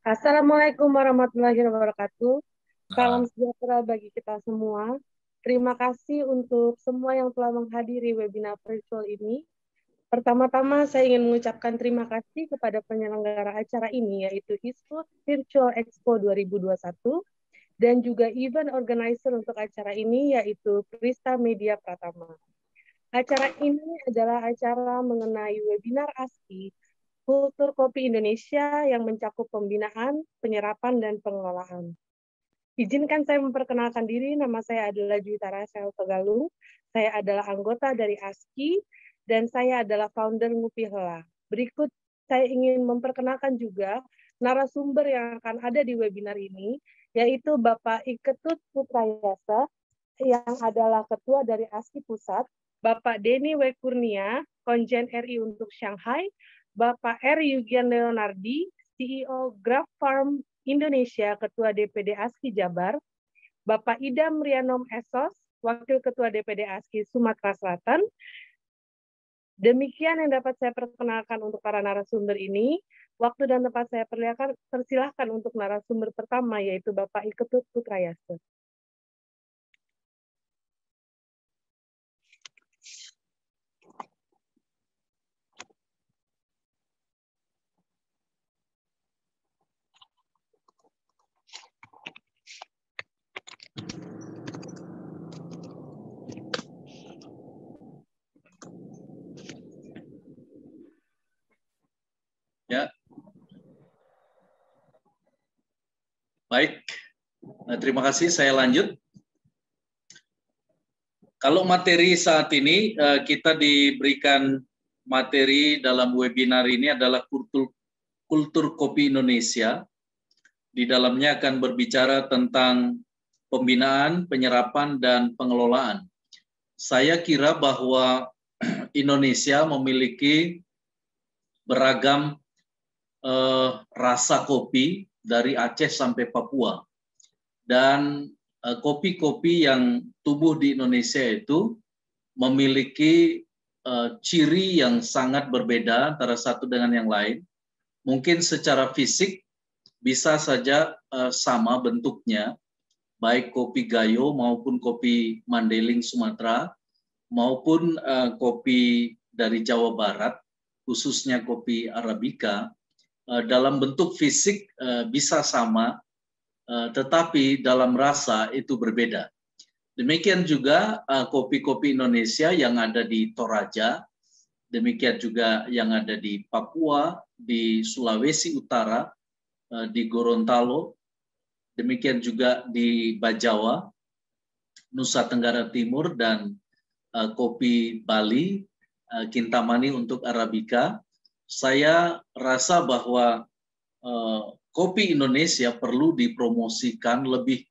Assalamualaikum warahmatullahi wabarakatuh. Salam Nah, sejahtera bagi kita semua. Terima kasih untuk semua yang telah menghadiri webinar virtual ini. Pertama-tama saya ingin mengucapkan terima kasih kepada penyelenggara acara ini, yaitu Hizbut Virtual Expo 2021, dan juga event organizer untuk acara ini, yaitu Prista Media Pratama. Acara ini adalah acara mengenai webinar ASKI, Kultur Kopi Indonesia yang mencakup pembinaan, penyerapan, dan pengelolaan. Izinkan saya memperkenalkan diri, nama saya adalah Juwita Rachel Tegalung, saya adalah anggota dari ASKI, dan saya adalah founder Ngupi Hela. Berikut saya ingin memperkenalkan juga narasumber yang akan ada di webinar ini, yaitu Bapak Iketut Putrayasa, yang adalah Ketua dari ASKI Pusat, Bapak Denny W. Kurnia, Konjen RI untuk Shanghai, Bapak R. Yugian Leonardi, CEO Graph Farm Indonesia, Ketua DPD ASKI Jabar, Bapak Idam Rianom Esos, Wakil Ketua DPD ASKI Sumatera Selatan. Demikian yang dapat saya perkenalkan untuk para narasumber ini. Waktu dan tempat saya persilahkan untuk narasumber pertama, yaitu Bapak Iketut Putrayasa. ya, baik. Terima kasih. Saya lanjut. Kalau materi saat ini kita diberikan materi dalam webinar ini adalah kultur kopi Indonesia. Di dalamnya akan berbicara tentang pembinaan, penyerapan, dan pengelolaan. Saya kira bahwa Indonesia memiliki beragam rasa kopi dari Aceh sampai Papua. Dan kopi-kopi yang tumbuh di Indonesia itu memiliki ciri yang sangat berbeda antara satu dengan yang lain. Mungkin secara fisik bisa saja sama bentuknya, baik kopi Gayo maupun kopi Mandailing Sumatera, maupun kopi dari Jawa Barat, khususnya kopi Arabica, dalam bentuk fisik bisa sama, tetapi dalam rasa itu berbeda. Demikian juga kopi-kopi Indonesia yang ada di Toraja, demikian juga yang ada di Papua, di Sulawesi Utara, di Gorontalo, demikian juga di Bajawa, Nusa Tenggara Timur, dan kopi Bali, Kintamani untuk Arabica. Saya rasa bahwa kopi Indonesia perlu dipromosikan lebih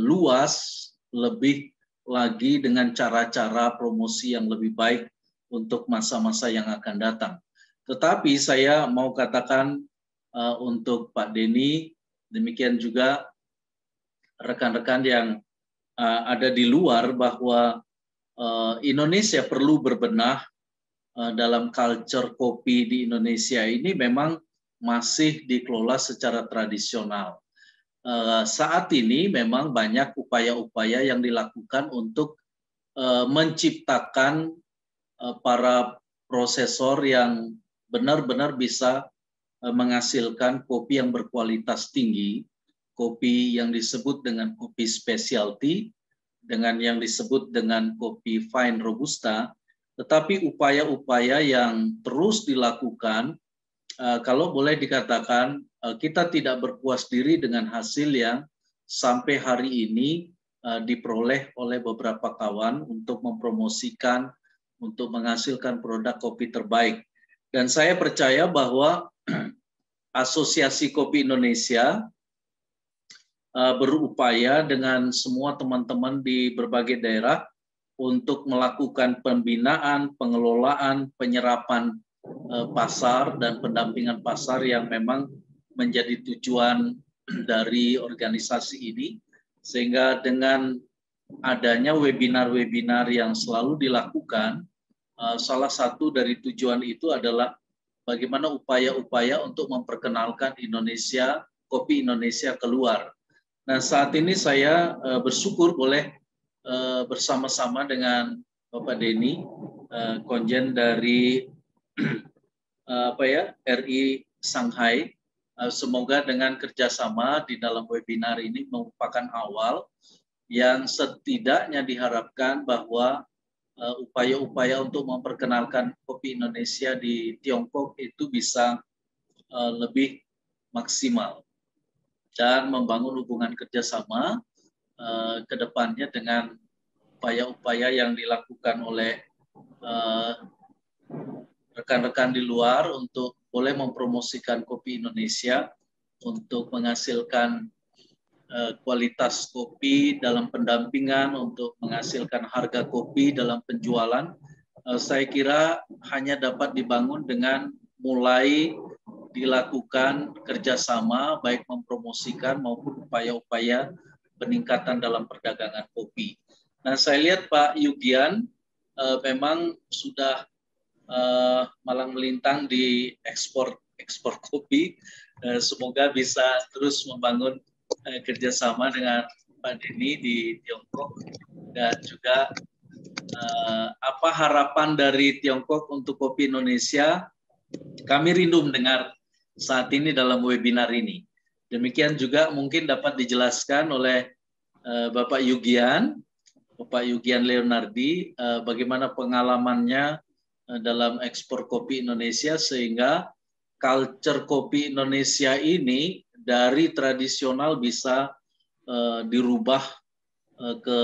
luas, lebih lagi dengan cara-cara promosi yang lebih baik untuk masa-masa yang akan datang. Tetapi saya mau katakan untuk Pak Denny, demikian juga rekan-rekan yang ada di luar, bahwa Indonesia perlu berbenah dalam culture kopi di Indonesia ini memang masih dikelola secara tradisional. Saat ini memang banyak upaya-upaya yang dilakukan untuk menciptakan para prosesor yang benar-benar bisa menghasilkan kopi yang berkualitas tinggi, kopi yang disebut dengan kopi specialty, dengan yang disebut dengan kopi fine robusta. Tetapi upaya-upaya yang terus dilakukan, kalau boleh dikatakan kita tidak berpuas diri dengan hasil yang sampai hari ini diperoleh oleh beberapa kawan untuk mempromosikan, untuk menghasilkan produk kopi terbaik. Dan saya percaya bahwa Asosiasi Kopi Indonesia berupaya dengan semua teman-teman di berbagai daerah untuk melakukan pembinaan, pengelolaan, penyerapan pasar dan pendampingan pasar yang memang menjadi tujuan dari organisasi ini, sehingga dengan adanya webinar-webinar yang selalu dilakukan, salah satu dari tujuan itu adalah bagaimana upaya-upaya untuk memperkenalkan kopi Indonesia keluar. Nah, saat ini saya bersyukur boleh bersama-sama dengan Bapak Denny, konjen dari RI Shanghai. Semoga dengan kerjasama di dalam webinar ini merupakan awal yang setidaknya diharapkan bahwa upaya-upaya untuk memperkenalkan kopi Indonesia di Tiongkok itu bisa lebih maksimal dan membangun hubungan kerjasama ke depannya dengan upaya-upaya yang dilakukan oleh rekan-rekan di luar untuk boleh mempromosikan kopi Indonesia untuk menghasilkan kualitas kopi dalam pendampingan, untuk menghasilkan harga kopi dalam penjualan. Saya kira hanya dapat dibangun dengan mulai dilakukan kerjasama baik mempromosikan maupun upaya-upaya peningkatan dalam perdagangan kopi. Nah, saya lihat Pak Yugian memang sudah malang melintang di ekspor kopi. Semoga bisa terus membangun kerjasama dengan Pak Denny di Tiongkok, dan juga apa harapan dari Tiongkok untuk kopi Indonesia. Kami rindu mendengar saat ini dalam webinar ini. Demikian juga mungkin dapat dijelaskan oleh Bapak Yugian Leonardi, bagaimana pengalamannya dalam ekspor kopi Indonesia, sehingga culture kopi Indonesia ini dari tradisional bisa dirubah ke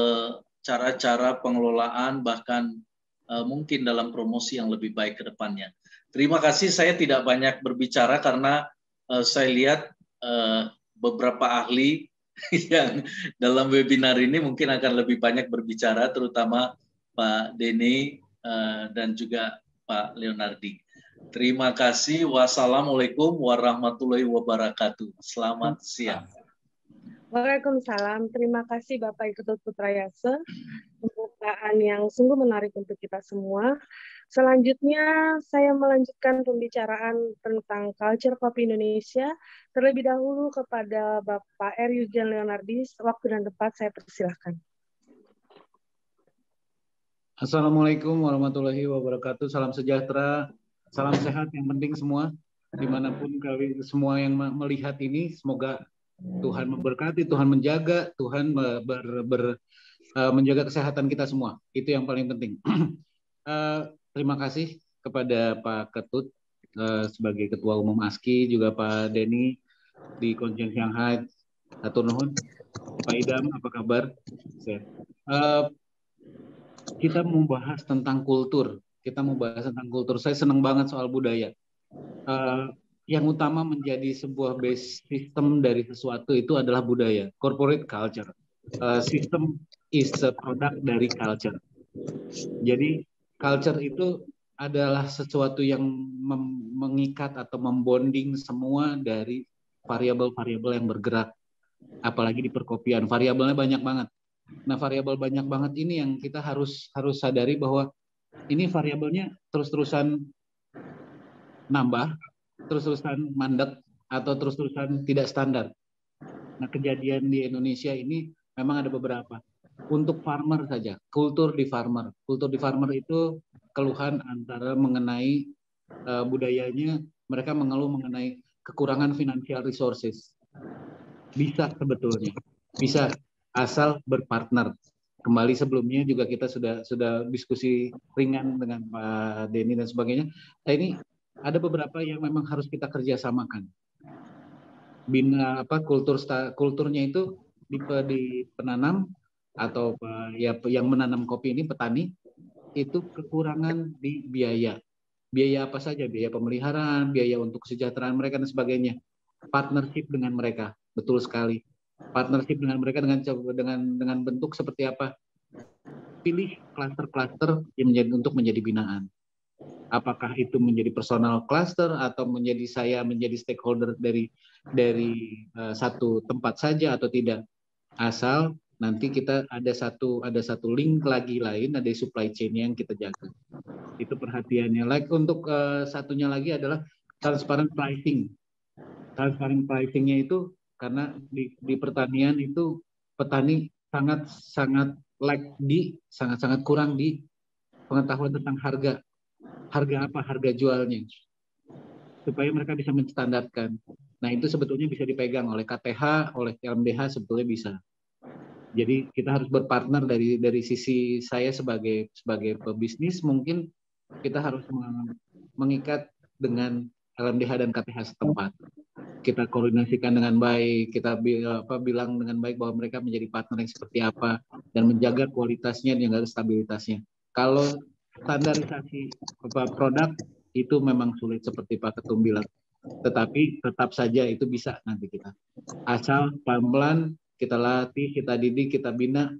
cara-cara pengelolaan, bahkan mungkin dalam promosi yang lebih baik ke depannya. Terima kasih, saya tidak banyak berbicara karena saya lihat beberapa ahli yang dalam webinar ini mungkin akan lebih banyak berbicara, terutama Pak Denny dan juga Pak Leonardi. Terima kasih. Wassalamualaikum warahmatullahi wabarakatuh. Selamat siang. Waalaikumsalam. Terima kasih Bapak Ketut Putrayasa. Pembukaan yang sungguh menarik untuk kita semua. Selanjutnya saya melanjutkan pembicaraan tentang culture kopi Indonesia. Terlebih dahulu kepada Bapak R. Yugian Leonardi. Waktu dan tempat saya persilahkan. Assalamualaikum warahmatullahi wabarakatuh. Salam sejahtera, salam sehat yang penting semua. Dimanapun kalian semua yang melihat ini, semoga Tuhan memberkati, Tuhan menjaga, Tuhan menjaga kesehatan kita semua. Itu yang paling penting. Terima kasih kepada Pak Ketut sebagai Ketua Umum ASKI, juga Pak Denny di Konjen Shanghai. Hatur nuhun. Pak Idam, apa kabar? Kita membahas tentang kultur. Saya senang banget soal budaya. Yang utama menjadi sebuah base system dari sesuatu itu adalah budaya, corporate culture. System is a product dari culture. Jadi culture itu adalah sesuatu yang mengikat atau membonding semua dari variabel-variabel yang bergerak. Apalagi di perkopian, variabelnya banyak banget. Nah, variabel banyak banget ini yang kita harus sadari bahwa ini variabelnya terus-terusan nambah, terus-terusan mandek, atau terus-terusan tidak standar. Nah, kejadian di Indonesia ini memang ada beberapa. Untuk farmer saja, kultur di farmer. Kultur di farmer itu keluhan antara mengenai budayanya, mereka mengeluh mengenai kekurangan financial resources. Bisa sebetulnya, bisa. Asal berpartner. Kembali sebelumnya juga kita sudah diskusi ringan dengan Pak Denny dan sebagainya. Nah, ini ada beberapa yang memang harus kita kerjasamakan. Kulturnya itu di penanam atau yang menanam kopi ini, petani, itu kekurangan di biaya. Biaya apa saja? Biaya pemeliharaan, biaya untuk kesejahteraan mereka dan sebagainya. Partnership dengan mereka, betul sekali. Partnership dengan mereka dengan bentuk seperti apa? Pilih klaster-klaster yang untuk menjadi binaan. Apakah itu menjadi personal cluster atau menjadi stakeholder dari satu tempat saja atau tidak? Asal nanti kita ada satu link lagi lain, ada supply chain yang kita jaga. Itu perhatiannya. Like untuk satunya lagi adalah transparent pricing. Transparent pricing-nya itu karena di pertanian itu petani sangat sangat kurang di pengetahuan tentang harga apa harga jualnya, supaya mereka bisa menstandarkan. Nah, itu sebetulnya bisa dipegang oleh KTH, oleh LMDH, sebetulnya bisa. Jadi kita harus berpartner dari sisi saya sebagai pebisnis, mungkin kita harus mengikat dengan LMDH dan KTH setempat. Kita koordinasikan dengan baik, kita bilang dengan baik bahwa mereka menjadi partner yang seperti apa, dan menjaga kualitasnya dan juga stabilitasnya. Kalau standarisasi produk itu memang sulit seperti Pak Ketum bilang, tetapi tetap saja itu bisa nanti kita. Asal pelan-pelan kita latih, kita didik, kita bina,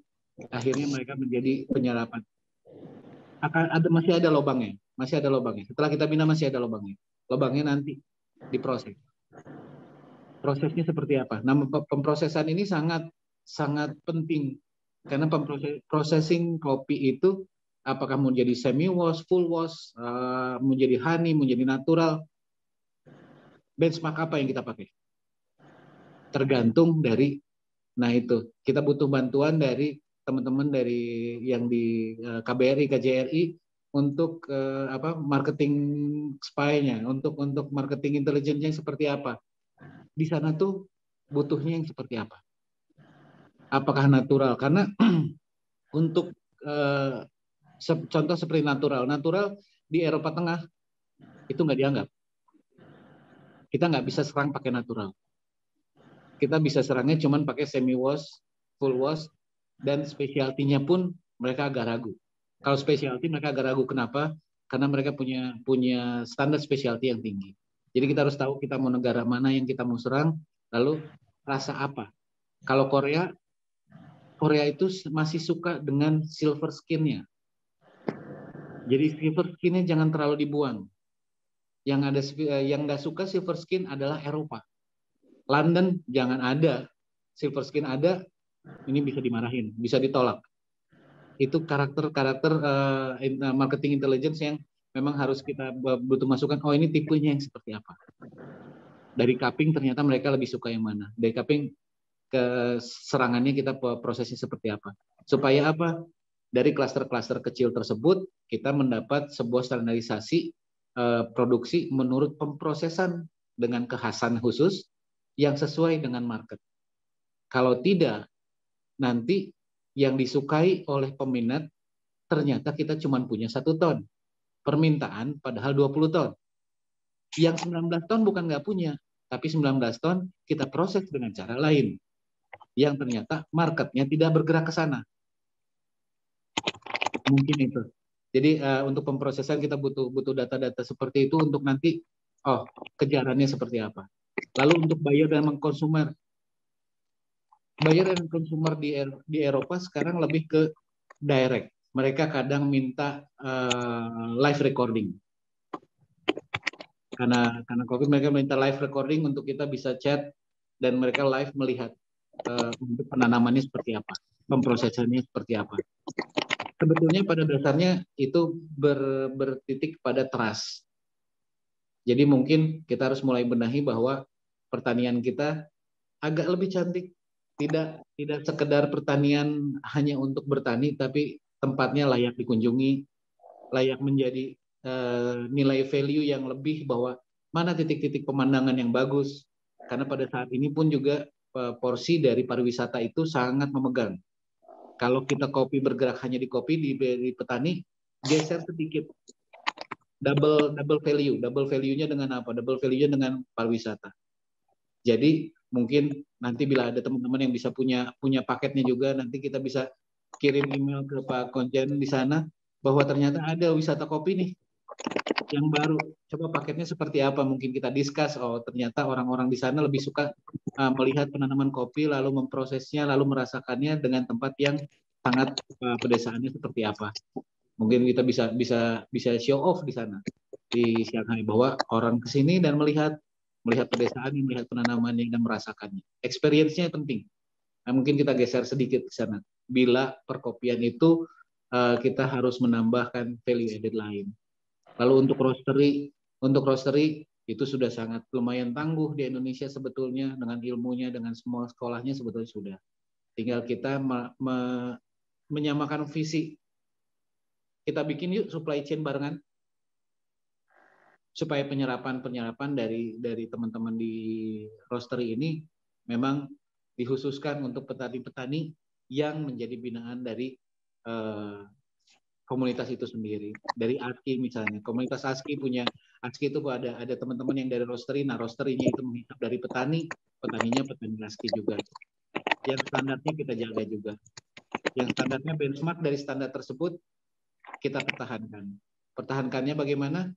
akhirnya mereka menjadi penyerapan. Masih ada lubangnya. Setelah kita bina masih ada lubangnya. Lubangnya nanti diproses. Prosesnya seperti apa? Nah, pemprosesan ini sangat penting karena processing kopi itu apakah mau jadi semi wash, full wash, mau jadi honey, mau jadi natural, benchmark apa yang kita pakai? Tergantung dari, nah itu kita butuh bantuan dari teman-teman dari yang di KBRI, KJRI untuk marketing spy-nya, untuk marketing intelligence-nya seperti apa. Di sana tuh butuhnya yang seperti apa? Apakah natural? Karena untuk contoh seperti natural di Eropa Tengah itu nggak dianggap. Kita nggak bisa serang pakai natural. Kita bisa serangnya cuman pakai semi wash, full wash, dan specialty-nya pun mereka agak ragu. Kalau specialty mereka agak ragu, kenapa? Karena mereka punya standar specialty yang tinggi. Jadi kita harus tahu kita mau negara mana yang kita mau serang, lalu rasa apa. Kalau Korea itu masih suka dengan silver skin-nya. Jadi silver skin-nya jangan terlalu dibuang. Yang nggak suka silver skin adalah Eropa. London jangan ada silver skin, ada ini bisa dimarahin, bisa ditolak. Itu karakter marketing intelligence yang memang harus kita butuh masukan. Oh, ini tipenya yang seperti apa? Dari cupping ternyata mereka lebih suka yang mana? Dari cupping ke serangannya kita prosesnya seperti apa? Supaya apa? Dari klaster-klaster kecil tersebut kita mendapat sebuah standarisasi produksi menurut pemprosesan dengan kekhasan khusus yang sesuai dengan market. Kalau tidak, nanti yang disukai oleh peminat ternyata kita cuma punya 1 ton. Permintaan padahal 20 ton. Yang 19 ton bukan nggak punya, tapi 19 ton kita proses dengan cara lain. Yang ternyata marketnya tidak bergerak ke sana. Mungkin itu. Jadi untuk pemprosesan kita butuh data-data seperti itu untuk nanti, kejarannya seperti apa. Lalu untuk buyer dan konsumer di Eropa sekarang lebih ke direct. Mereka kadang minta live recording. Karena COVID mereka minta live recording untuk kita bisa chat dan mereka live melihat untuk penanamannya seperti apa, pemprosesannya seperti apa. Sebetulnya pada dasarnya itu bertitik pada trust. Jadi mungkin kita harus mulai benahi bahwa pertanian kita agak lebih cantik. Tidak sekedar pertanian hanya untuk bertani, tapi tempatnya layak dikunjungi, layak menjadi nilai value yang lebih, bahwa mana titik-titik pemandangan yang bagus. Karena pada saat ini pun juga porsi dari pariwisata itu sangat memegang. Kalau kita kopi bergerak hanya di kopi, di petani, geser sedikit. Double value. Double value-nya dengan apa? Double value-nya dengan pariwisata. Jadi mungkin nanti bila ada teman-teman yang bisa punya paketnya juga, nanti kita bisa kirim email ke Pak Konjen di sana bahwa ternyata ada wisata kopi nih yang baru. Coba paketnya seperti apa? Mungkin kita discuss. Oh, ternyata orang-orang di sana lebih suka melihat penanaman kopi, lalu memprosesnya, lalu merasakannya dengan tempat yang sangat pedesaannya seperti apa. Mungkin kita bisa show off di sana di Shanghai bahwa orang ke sini dan melihat pedesaan, melihat penanaman dan merasakannya. Experience-nya penting. Nah, mungkin kita geser sedikit ke sana. Bila perkopian itu kita harus menambahkan value added lain. Lalu untuk roastery itu sudah sangat lumayan tangguh di Indonesia sebetulnya, dengan ilmunya, dengan semua sekolahnya sebetulnya sudah. Tinggal kita menyamakan visi. Kita bikin yuk supply chain barengan, supaya penyerapan dari teman-teman di roastery ini memang dikhususkan untuk petani-petani yang menjadi binaan dari komunitas itu sendiri. Dari ASKI misalnya, komunitas ASKI itu ada teman-teman yang dari roastery, nah roastery-nya itu menghisap dari petani, petaninya petani ASKI juga. Yang standarnya kita jaga juga. Yang standarnya benchmark dari standar tersebut kita pertahankan. Pertahankannya bagaimana?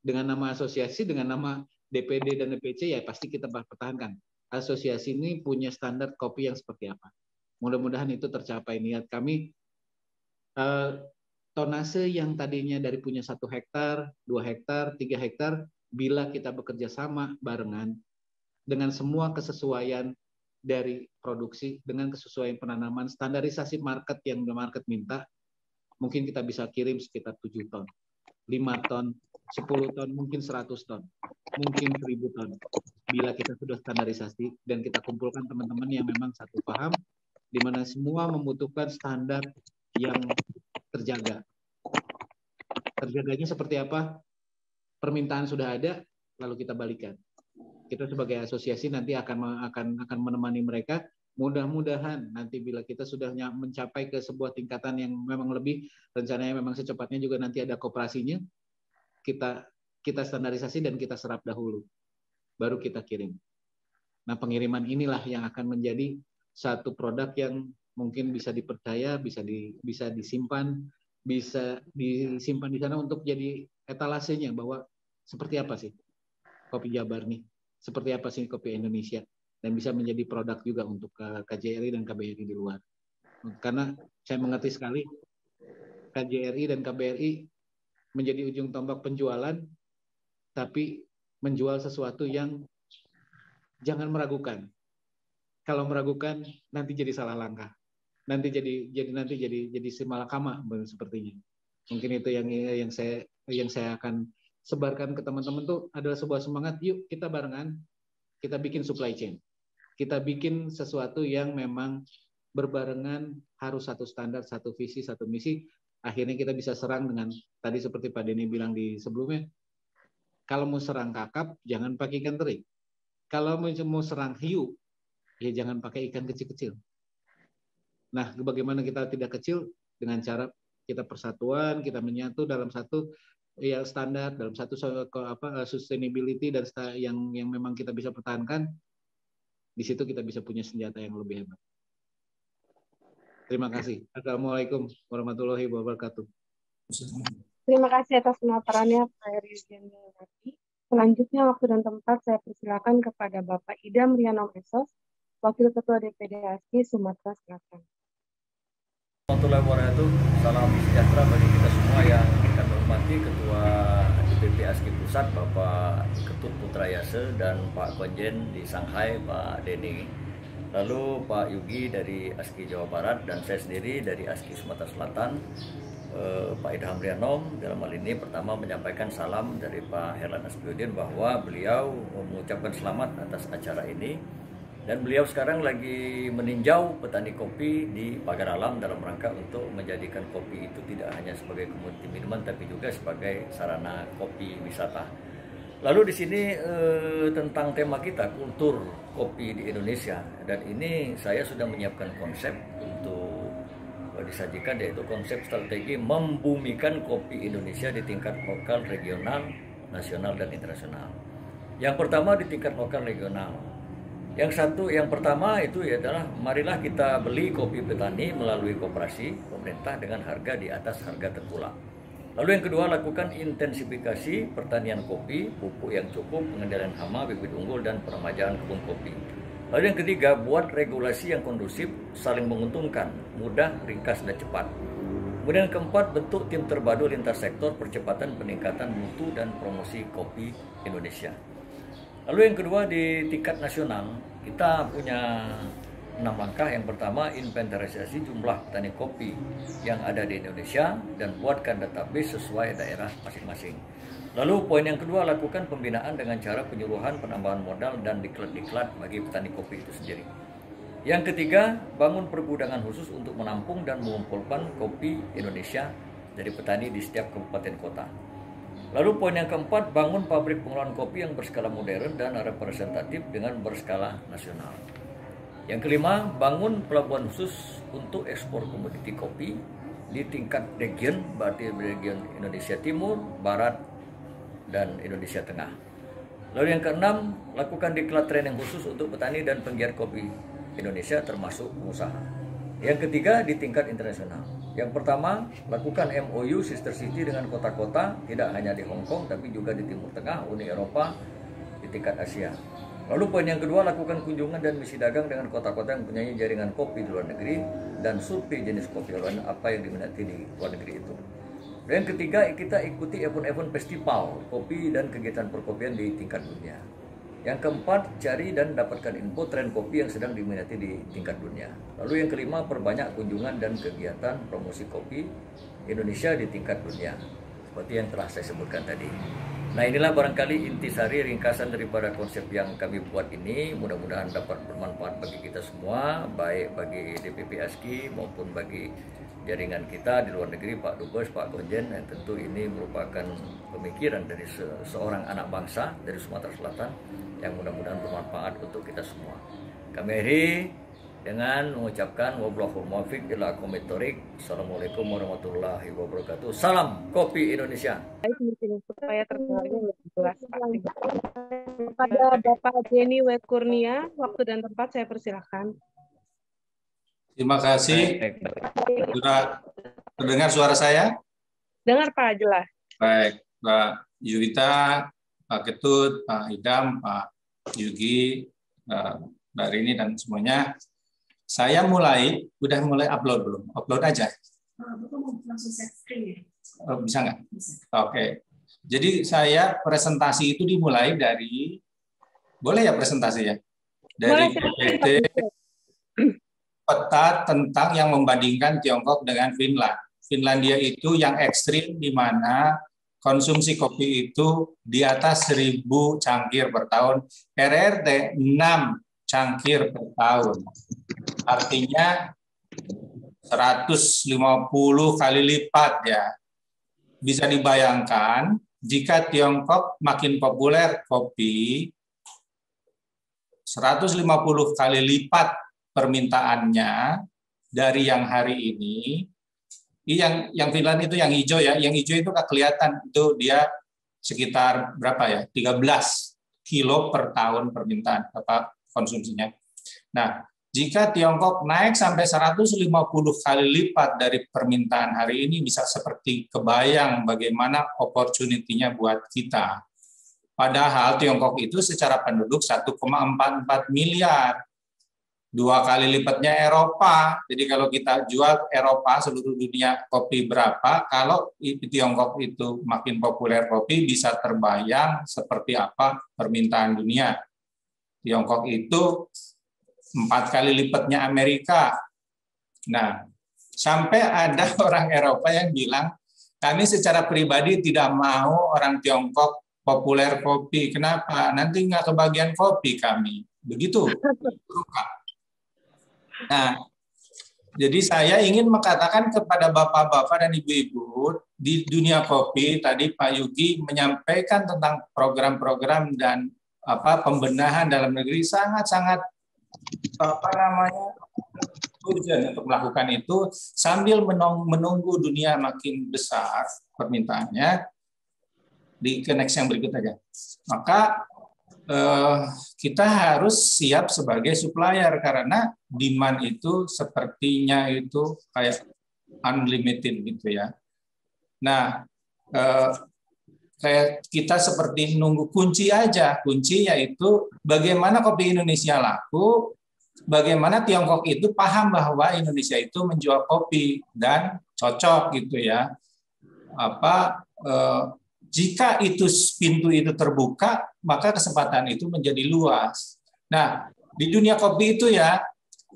Dengan nama asosiasi, dengan nama DPD dan DPC, ya pasti kita pertahankan. Asosiasi ini punya standar kopi yang seperti apa. Mudah-mudahan itu tercapai. Niat kami, tonase yang tadinya dari punya 1 hektar, 2 hektar, 3 hektar, bila kita bekerja sama barengan, dengan semua kesesuaian dari produksi, dengan kesesuaian penanaman, standarisasi market yang market minta, mungkin kita bisa kirim sekitar 7 ton, 5 ton, 10 ton, mungkin 100 ton, mungkin 1000 ton. Bila kita sudah standarisasi dan kita kumpulkan teman-teman yang memang satu paham, di mana semua membutuhkan standar yang terjaga. Terjaganya seperti apa? Permintaan sudah ada, lalu kita balikan. Kita sebagai asosiasi nanti akan menemani mereka. Mudah-mudahan nanti bila kita sudah mencapai ke sebuah tingkatan yang memang lebih, rencananya memang secepatnya juga nanti ada koperasinya, kita standarisasi dan kita serap dahulu, baru kita kirim. Nah, pengiriman inilah yang akan menjadi satu produk yang mungkin bisa dipercaya, bisa disimpan, bisa disimpan di sana untuk jadi etalasenya bahwa seperti apa sih kopi Jabar nih, seperti apa sih kopi Indonesia, dan bisa menjadi produk juga untuk KJRI dan KBRI di luar. Karena saya mengerti sekali KJRI dan KBRI menjadi ujung tombak penjualan, tapi menjual sesuatu yang jangan meragukan. Kalau meragukan nanti jadi salah langkah. Nanti jadi simalakama sepertinya. Mungkin itu yang saya akan sebarkan ke teman-teman tuh adalah sebuah semangat, yuk kita barengan, kita bikin supply chain. Kita bikin sesuatu yang memang berbarengan, harus satu standar, satu visi, satu misi. Akhirnya kita bisa serang dengan, tadi seperti Pak Denny bilang di sebelumnya, kalau mau serang kakap, jangan pakai ikan teri. Kalau mau serang hiu, ya jangan pakai ikan kecil-kecil. Nah, bagaimana kita tidak kecil? Dengan cara kita persatuan, kita menyatu dalam satu ya standar, dalam satu sustainability dan yang memang kita bisa pertahankan. Di situ kita bisa punya senjata yang lebih hebat. Terima kasih. Assalamualaikum warahmatullahi wabarakatuh. Terima kasih atas pemaparannya Pak Rizky. Selanjutnya waktu dan tempat saya persilakan kepada Bapak Idam Rianom Esos, Wakil Ketua DPD ASKI Sumatera Selatan. Warahmatullahi wabarakatuh. Salam sejahtera bagi kita semua yang kami hormati Ketua DPP ASKI Pusat Bapak Ketut Putra Yase dan Pak Konjen di Shanghai Pak Denny. Lalu Pak Yugi dari ASKI Jawa Barat dan saya sendiri dari ASKI Sumatera Selatan, Pak Idham Rianom dalam hal ini pertama menyampaikan salam dari Pak Herlan Aspiyudin bahwa beliau mengucapkan selamat atas acara ini dan beliau sekarang lagi meninjau petani kopi di Pagar Alam dalam rangka untuk menjadikan kopi itu tidak hanya sebagai komoditi minuman tapi juga sebagai sarana kopi wisata. Lalu di sini tentang tema kita kultur kopi di Indonesia, dan ini saya sudah menyiapkan konsep untuk disajikan, yaitu konsep strategi membumikan kopi Indonesia di tingkat lokal, regional, nasional dan internasional. Yang pertama di tingkat lokal regional. Yang pertama itu adalah marilah kita beli kopi petani melalui koperasi pemerintah dengan harga di atas harga tengkulak. Lalu yang kedua, lakukan intensifikasi pertanian kopi, pupuk yang cukup, pengendalian hama, bibit unggul, dan peremajaan kebun kopi. Lalu yang ketiga, buat regulasi yang kondusif, saling menguntungkan, mudah, ringkas, dan cepat. Kemudian yang keempat, bentuk tim terpadu lintas sektor, percepatan peningkatan mutu dan promosi kopi Indonesia. Lalu yang kedua, di tingkat nasional, kita punya 6 langkah. Yang pertama, inventarisasi jumlah petani kopi yang ada di Indonesia dan buatkan database sesuai daerah masing-masing. Lalu poin yang kedua, lakukan pembinaan dengan cara penyuluhan, penambahan modal, dan diklat-diklat bagi petani kopi itu sendiri. Yang ketiga, bangun pergudangan khusus untuk menampung dan mengumpulkan kopi Indonesia dari petani di setiap kabupaten kota. Lalu poin yang keempat, bangun pabrik pengolahan kopi yang berskala modern dan representatif dengan berskala nasional. Yang kelima, bangun pelabuhan khusus untuk ekspor komoditi kopi di tingkat region, berarti region Indonesia Timur, Barat, dan Indonesia Tengah. Lalu yang keenam, lakukan diklat training khusus untuk petani dan penggiat kopi Indonesia termasuk pengusaha. Yang ketiga, di tingkat internasional. Yang pertama, lakukan MOU sister city dengan kota-kota, tidak hanya di Hong Kong, tapi juga di Timur Tengah, Uni Eropa, di tingkat Asia. Lalu poin yang kedua, lakukan kunjungan dan misi dagang dengan kota-kota yang mempunyai jaringan kopi di luar negeri, dan survei jenis kopi lain apa yang diminati di luar negeri itu. Dan yang ketiga, kita ikuti event-event festival kopi dan kegiatan perkopian di tingkat dunia. Yang keempat, cari dan dapatkan info tren kopi yang sedang diminati di tingkat dunia. Lalu yang kelima, perbanyak kunjungan dan kegiatan promosi kopi Indonesia di tingkat dunia, seperti yang telah saya sebutkan tadi. Nah, inilah barangkali intisari ringkasan daripada konsep yang kami buat ini. Mudah-mudahan dapat bermanfaat bagi kita semua, baik bagi DPP ASKI maupun bagi jaringan kita di luar negeri, Pak Dubes, Pak Konjen. Dan tentu ini merupakan pemikiran dari seorang anak bangsa dari Sumatera Selatan yang mudah-mudahan bermanfaat untuk kita semua. Kami akhiri dengan mengucapkan wallahul muwaffiq ila aqwamit thoriq. Assalamualaikum warahmatullahi wabarakatuh. Salam kopi Indonesia. Baik, mungkin supaya terdengarnya lebih jelas, Pak. Kepada Bapak Jenny W. Kurnia, waktu dan tempat saya persilahkan. Terima kasih. Sudah terdengar suara saya? Dengar, Pak, jelas. Baik, Mbak Yulita, Pak Ketut, Pak Idam, Pak Yugi, Mbak Rini, dan semuanya. Saya udah mulai upload belum? Upload aja. Langsung set screen. Bisa nggak? Oke. Jadi saya presentasi itu dimulai dari, boleh ya presentasi ya? Dari PPT peta tentang yang membandingkan Tiongkok dengan Finland. Finlandia itu yang ekstrim di mana konsumsi kopi itu di atas 1.000 cangkir per tahun, RRT 6 cangkir per tahun. Artinya 150 kali lipat ya. Bisa dibayangkan jika Tiongkok makin populer kopi, 150 kali lipat permintaannya dari yang hari ini. Yang Finland itu yang hijau ya, yang hijau itu nggak kelihatan, itu dia sekitar berapa ya, 13 kilo per tahun permintaan konsumsinya. Nah, jika Tiongkok naik sampai 150 kali lipat dari permintaan hari ini, bisa seperti kebayang bagaimana opportunity-nya buat kita. Padahal Tiongkok itu secara penduduk 1,44 miliar. 2 kali lipatnya Eropa. Jadi kalau kita jual Eropa, seluruh dunia kopi berapa, kalau Tiongkok itu makin populer kopi, bisa terbayang seperti apa permintaan dunia. Tiongkok itu 4 kali lipatnya Amerika. Nah, sampai ada orang Eropa yang bilang, kami secara pribadi tidak mau orang Tiongkok populer kopi. Kenapa? Nanti nggak kebagian kopi kami. Begitu. Nah, jadi saya ingin mengatakan kepada bapak-bapak dan ibu-ibu di dunia kopi, tadi Pak Yugi menyampaikan tentang program-program dan pembenahan dalam negeri sangat-sangat urgent untuk melakukan itu sambil menunggu dunia makin besar permintaannya. Ke next yang berikut aja. Maka kita harus siap sebagai supplier karena demand itu sepertinya itu kayak unlimited gitu ya. Nah, kayak kita seperti nunggu kunci aja. Kunci yaitu bagaimana kopi Indonesia laku, bagaimana Tiongkok itu paham bahwa Indonesia itu menjual kopi dan cocok gitu ya. Jika pintu itu terbuka, maka kesempatan itu menjadi luas. Nah, di dunia kopi itu ya,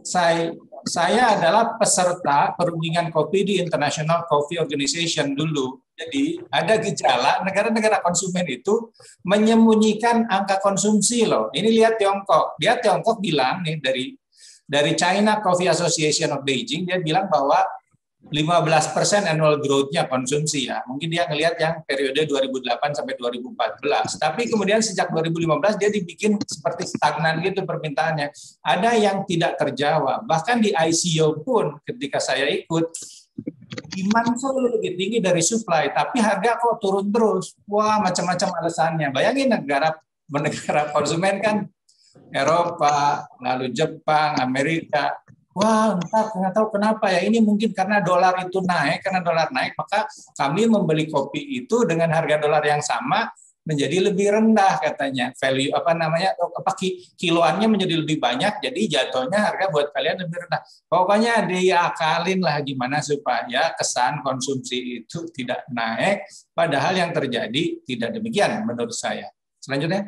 saya adalah peserta perundingan kopi di International Coffee Organization dulu. Jadi ada gejala negara-negara konsumen itu menyembunyikan angka konsumsi loh. Ini lihat Tiongkok. Dia Tiongkok bilang nih dari China Coffee Association of Beijing, dia bilang bahwa 15% annual growth-nya konsumsi ya. Mungkin dia ngelihat yang periode 2008 sampai 2014. Tapi kemudian sejak 2015 dia dibikin seperti stagnan gitu permintaannya. Ada yang tidak terjawab. Bahkan di ICO pun ketika saya ikut, demand selalu lebih tinggi dari supply, tapi harga kok turun terus. Wah, macam-macam alasannya. Bayangin negara konsumen kan Eropa, lalu Jepang, Amerika. Wah, entah nggak tahu kenapa ya. Ini mungkin karena dolar itu naik, maka kami membeli kopi itu dengan harga dolar yang sama menjadi lebih rendah katanya. Value kiloannya menjadi lebih banyak, jadi jatuhnya harga buat kalian lebih rendah. Pokoknya diakalin lah gimana supaya kesan konsumsi itu tidak naik, padahal yang terjadi tidak demikian menurut saya. Selanjutnya.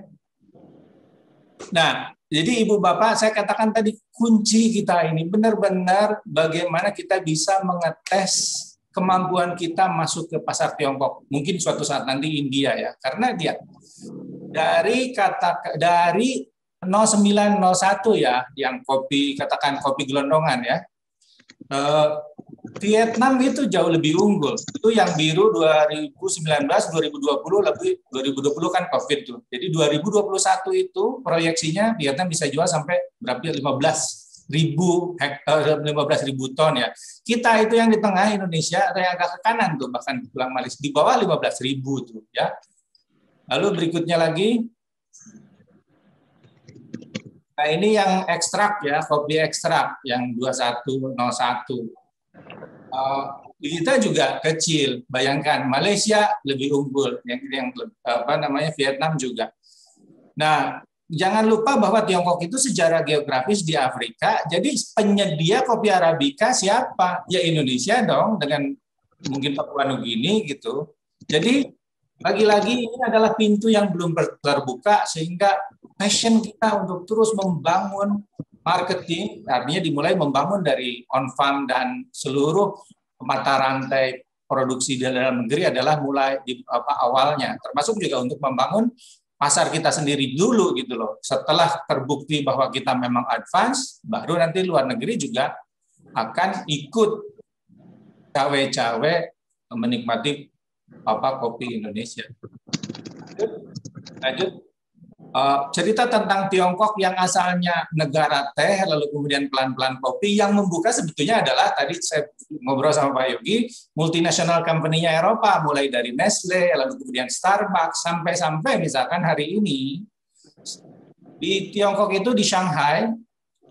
Nah, jadi Ibu Bapak, saya katakan tadi kunci kita ini benar-benar bagaimana kita bisa mengetes kemampuan kita masuk ke pasar Tiongkok. Mungkin suatu saat nanti India ya. Karena dia dari 0901 ya, yang katakan kopi gelondongan ya. Vietnam itu jauh lebih unggul. Itu yang biru 2019, 2020, lebih 2020 kan COVID tuh. Jadi 2021 itu proyeksinya Vietnam bisa jual sampai berapa? 15.000 ton ya. Kita itu yang di tengah Indonesia atau yang agak ke kanan tuh, bahkan pulang Malaysia di bawah 15.000 tuh ya. Lalu berikutnya lagi. Nah, ini yang ekstrak ya, kopi ekstrak yang 2101. Kita juga kecil, bayangkan Malaysia lebih unggul, yang Vietnam juga. Nah, jangan lupa bahwa Tiongkok itu sejarah geografis di Afrika. Jadi penyedia kopi Arabica siapa? Ya Indonesia dong, dengan mungkin Papua Nugini gitu. Jadi lagi-lagi ini adalah pintu yang belum terbuka, sehingga passion kita untuk terus membangun marketing, artinya dimulai membangun dari on-farm dan seluruh mata rantai produksi di dalam negeri adalah mulai di awalnya, termasuk juga untuk membangun pasar kita sendiri dulu gitu loh. Setelah terbukti bahwa kita memang advance, baru nanti luar negeri juga akan ikut cawe-cawe menikmati kopi Indonesia. Lanjut. Cerita tentang Tiongkok yang asalnya negara teh, lalu kemudian pelan-pelan kopi, yang membuka sebetulnya adalah, tadi saya ngobrol sama Pak Yogi, multinasional company-nya Eropa, mulai dari Nestle, lalu kemudian Starbucks, sampai misalkan hari ini, di Tiongkok itu di Shanghai,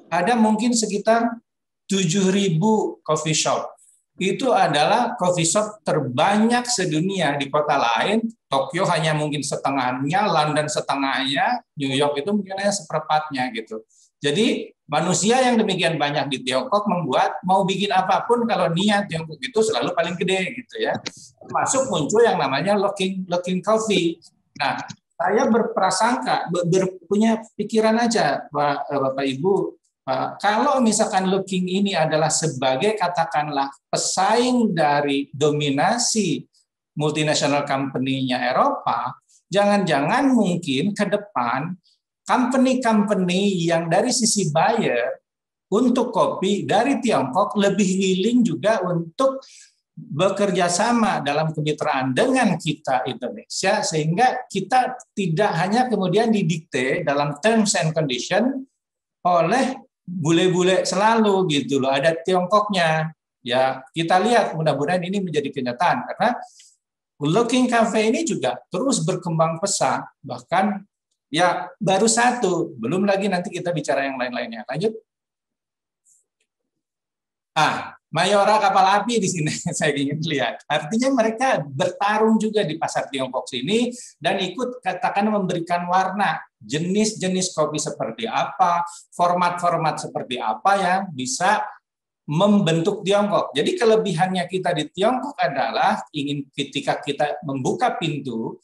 ada mungkin sekitar 7.000 coffee shop. Itu adalah coffee shop terbanyak sedunia. Di kota lain, Tokyo hanya mungkin setengahnya, London setengahnya, New York itu mungkin hanya seperempatnya gitu. Jadi manusia yang demikian banyak di Tiongkok membuat mau bikin apapun kalau niat Tiongkok itu selalu paling gede gitu ya. Termasuk muncul yang namanya looking coffee. Nah, saya berprasangka, punya pikiran aja Bapak Ibu. Kalau misalkan looking ini adalah sebagai katakanlah pesaing dari dominasi multinational company-nya Eropa, jangan-jangan mungkin ke depan company-company yang dari sisi buyer untuk kopi dari Tiongkok lebih willing juga untuk bekerja sama dalam kemitraan dengan kita Indonesia, sehingga kita tidak hanya kemudian didikte dalam terms and condition oleh bule-bule selalu gitu loh, ada Tiongkoknya. Ya, kita lihat mudah-mudahan ini menjadi kenyataan, karena Looking Cafe ini juga terus berkembang pesat, bahkan ya baru satu, belum lagi nanti kita bicara yang lain-lainnya. Lanjut. Mayora kapal api di sini saya ingin lihat. Artinya mereka bertarung juga di pasar Tiongkok sini dan ikut katakan memberikan warna, jenis-jenis kopi seperti apa, format-format seperti apa yang bisa membentuk Tiongkok. Jadi kelebihannya kita di Tiongkok adalah ingin ketika kita membuka pintu,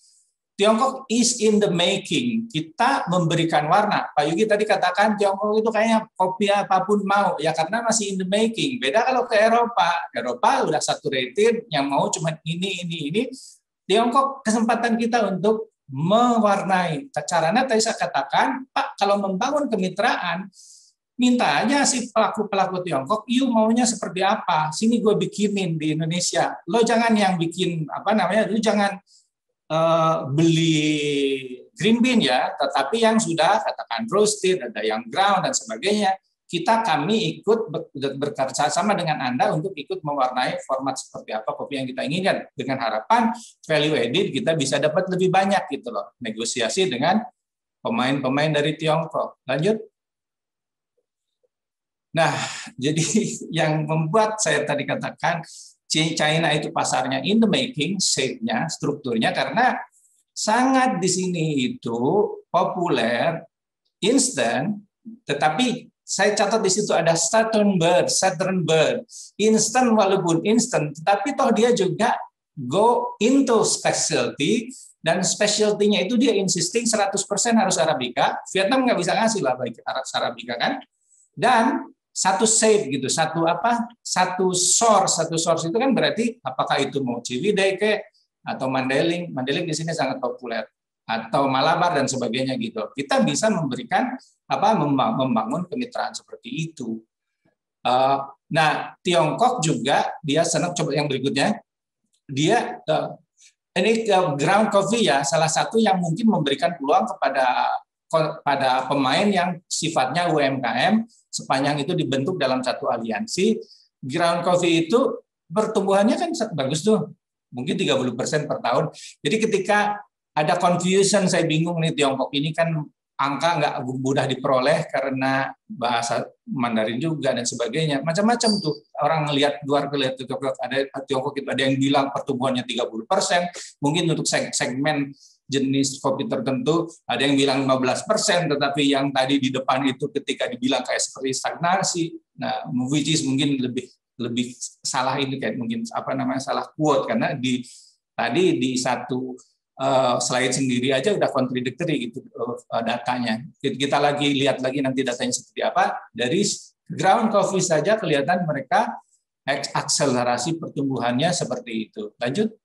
Tiongkok is in the making. Kita memberikan warna. Pak Yugi tadi katakan Tiongkok itu kayaknya kopi apapun mau. Ya karena masih in the making. Beda kalau ke Eropa. Eropa udah saturated, yang mau cuma ini. Tiongkok kesempatan kita untuk mewarnai. Caranya tadi saya katakan, Pak, kalau membangun kemitraan, minta aja si pelaku-pelaku Tiongkok, you maunya seperti apa? Sini gue bikinin di Indonesia. Lo jangan yang bikin, lu jangan beli green bean ya, tetapi yang sudah katakan roasted, ada yang ground dan sebagainya. Kami ikut bekerja sama dengan Anda untuk ikut mewarnai format seperti apa kopi yang kita inginkan, dengan harapan value added kita bisa dapat lebih banyak gitu loh, negosiasi dengan pemain-pemain dari Tiongkok. Lanjut. Nah, jadi yang membuat saya tadi katakan China itu pasarnya in the making, shape-nya, strukturnya, karena sangat di sini itu populer, instan, tetapi saya catat di situ ada Southern Bird, instan walaupun instan, tetapi toh dia juga go into specialty, dan specialty-nya itu dia insisting 100% harus Arabica. Vietnam nggak bisa ngasih lah baik Arabica kan, dan satu shape gitu, satu source itu kan berarti apakah itu mau Ciwidey atau Mandailing di sini sangat populer, atau Malabar dan sebagainya gitu. Kita bisa memberikan membangun kemitraan seperti itu. Nah, Tiongkok juga dia senang, coba yang berikutnya, dia ini ground coffee ya, salah satu yang mungkin memberikan peluang pada pemain yang sifatnya UMKM sepanjang itu dibentuk dalam satu aliansi. Ground coffee itu pertumbuhannya kan bagus tuh, mungkin 30% per tahun. Jadi ketika ada confusion, saya bingung nih, Tiongkok ini kan angka nggak mudah diperoleh karena bahasa Mandarin juga dan sebagainya. Macam-macam tuh orang ngelihat luar, ngelihat Tiongkok itu ada yang bilang pertumbuhannya 30%, mungkin untuk segmen jenis kopi tertentu ada yang bilang 15%, tetapi yang tadi di depan itu ketika dibilang kayak seperti stagnasi, nah which is mungkin lebih salah, ini kayak mungkin salah quote, karena tadi di satu slide sendiri aja udah contradictory gitu datanya. Kita lihat lagi nanti datanya seperti apa. Dari ground coffee saja kelihatan mereka akselerasi pertumbuhannya seperti itu. Lanjut.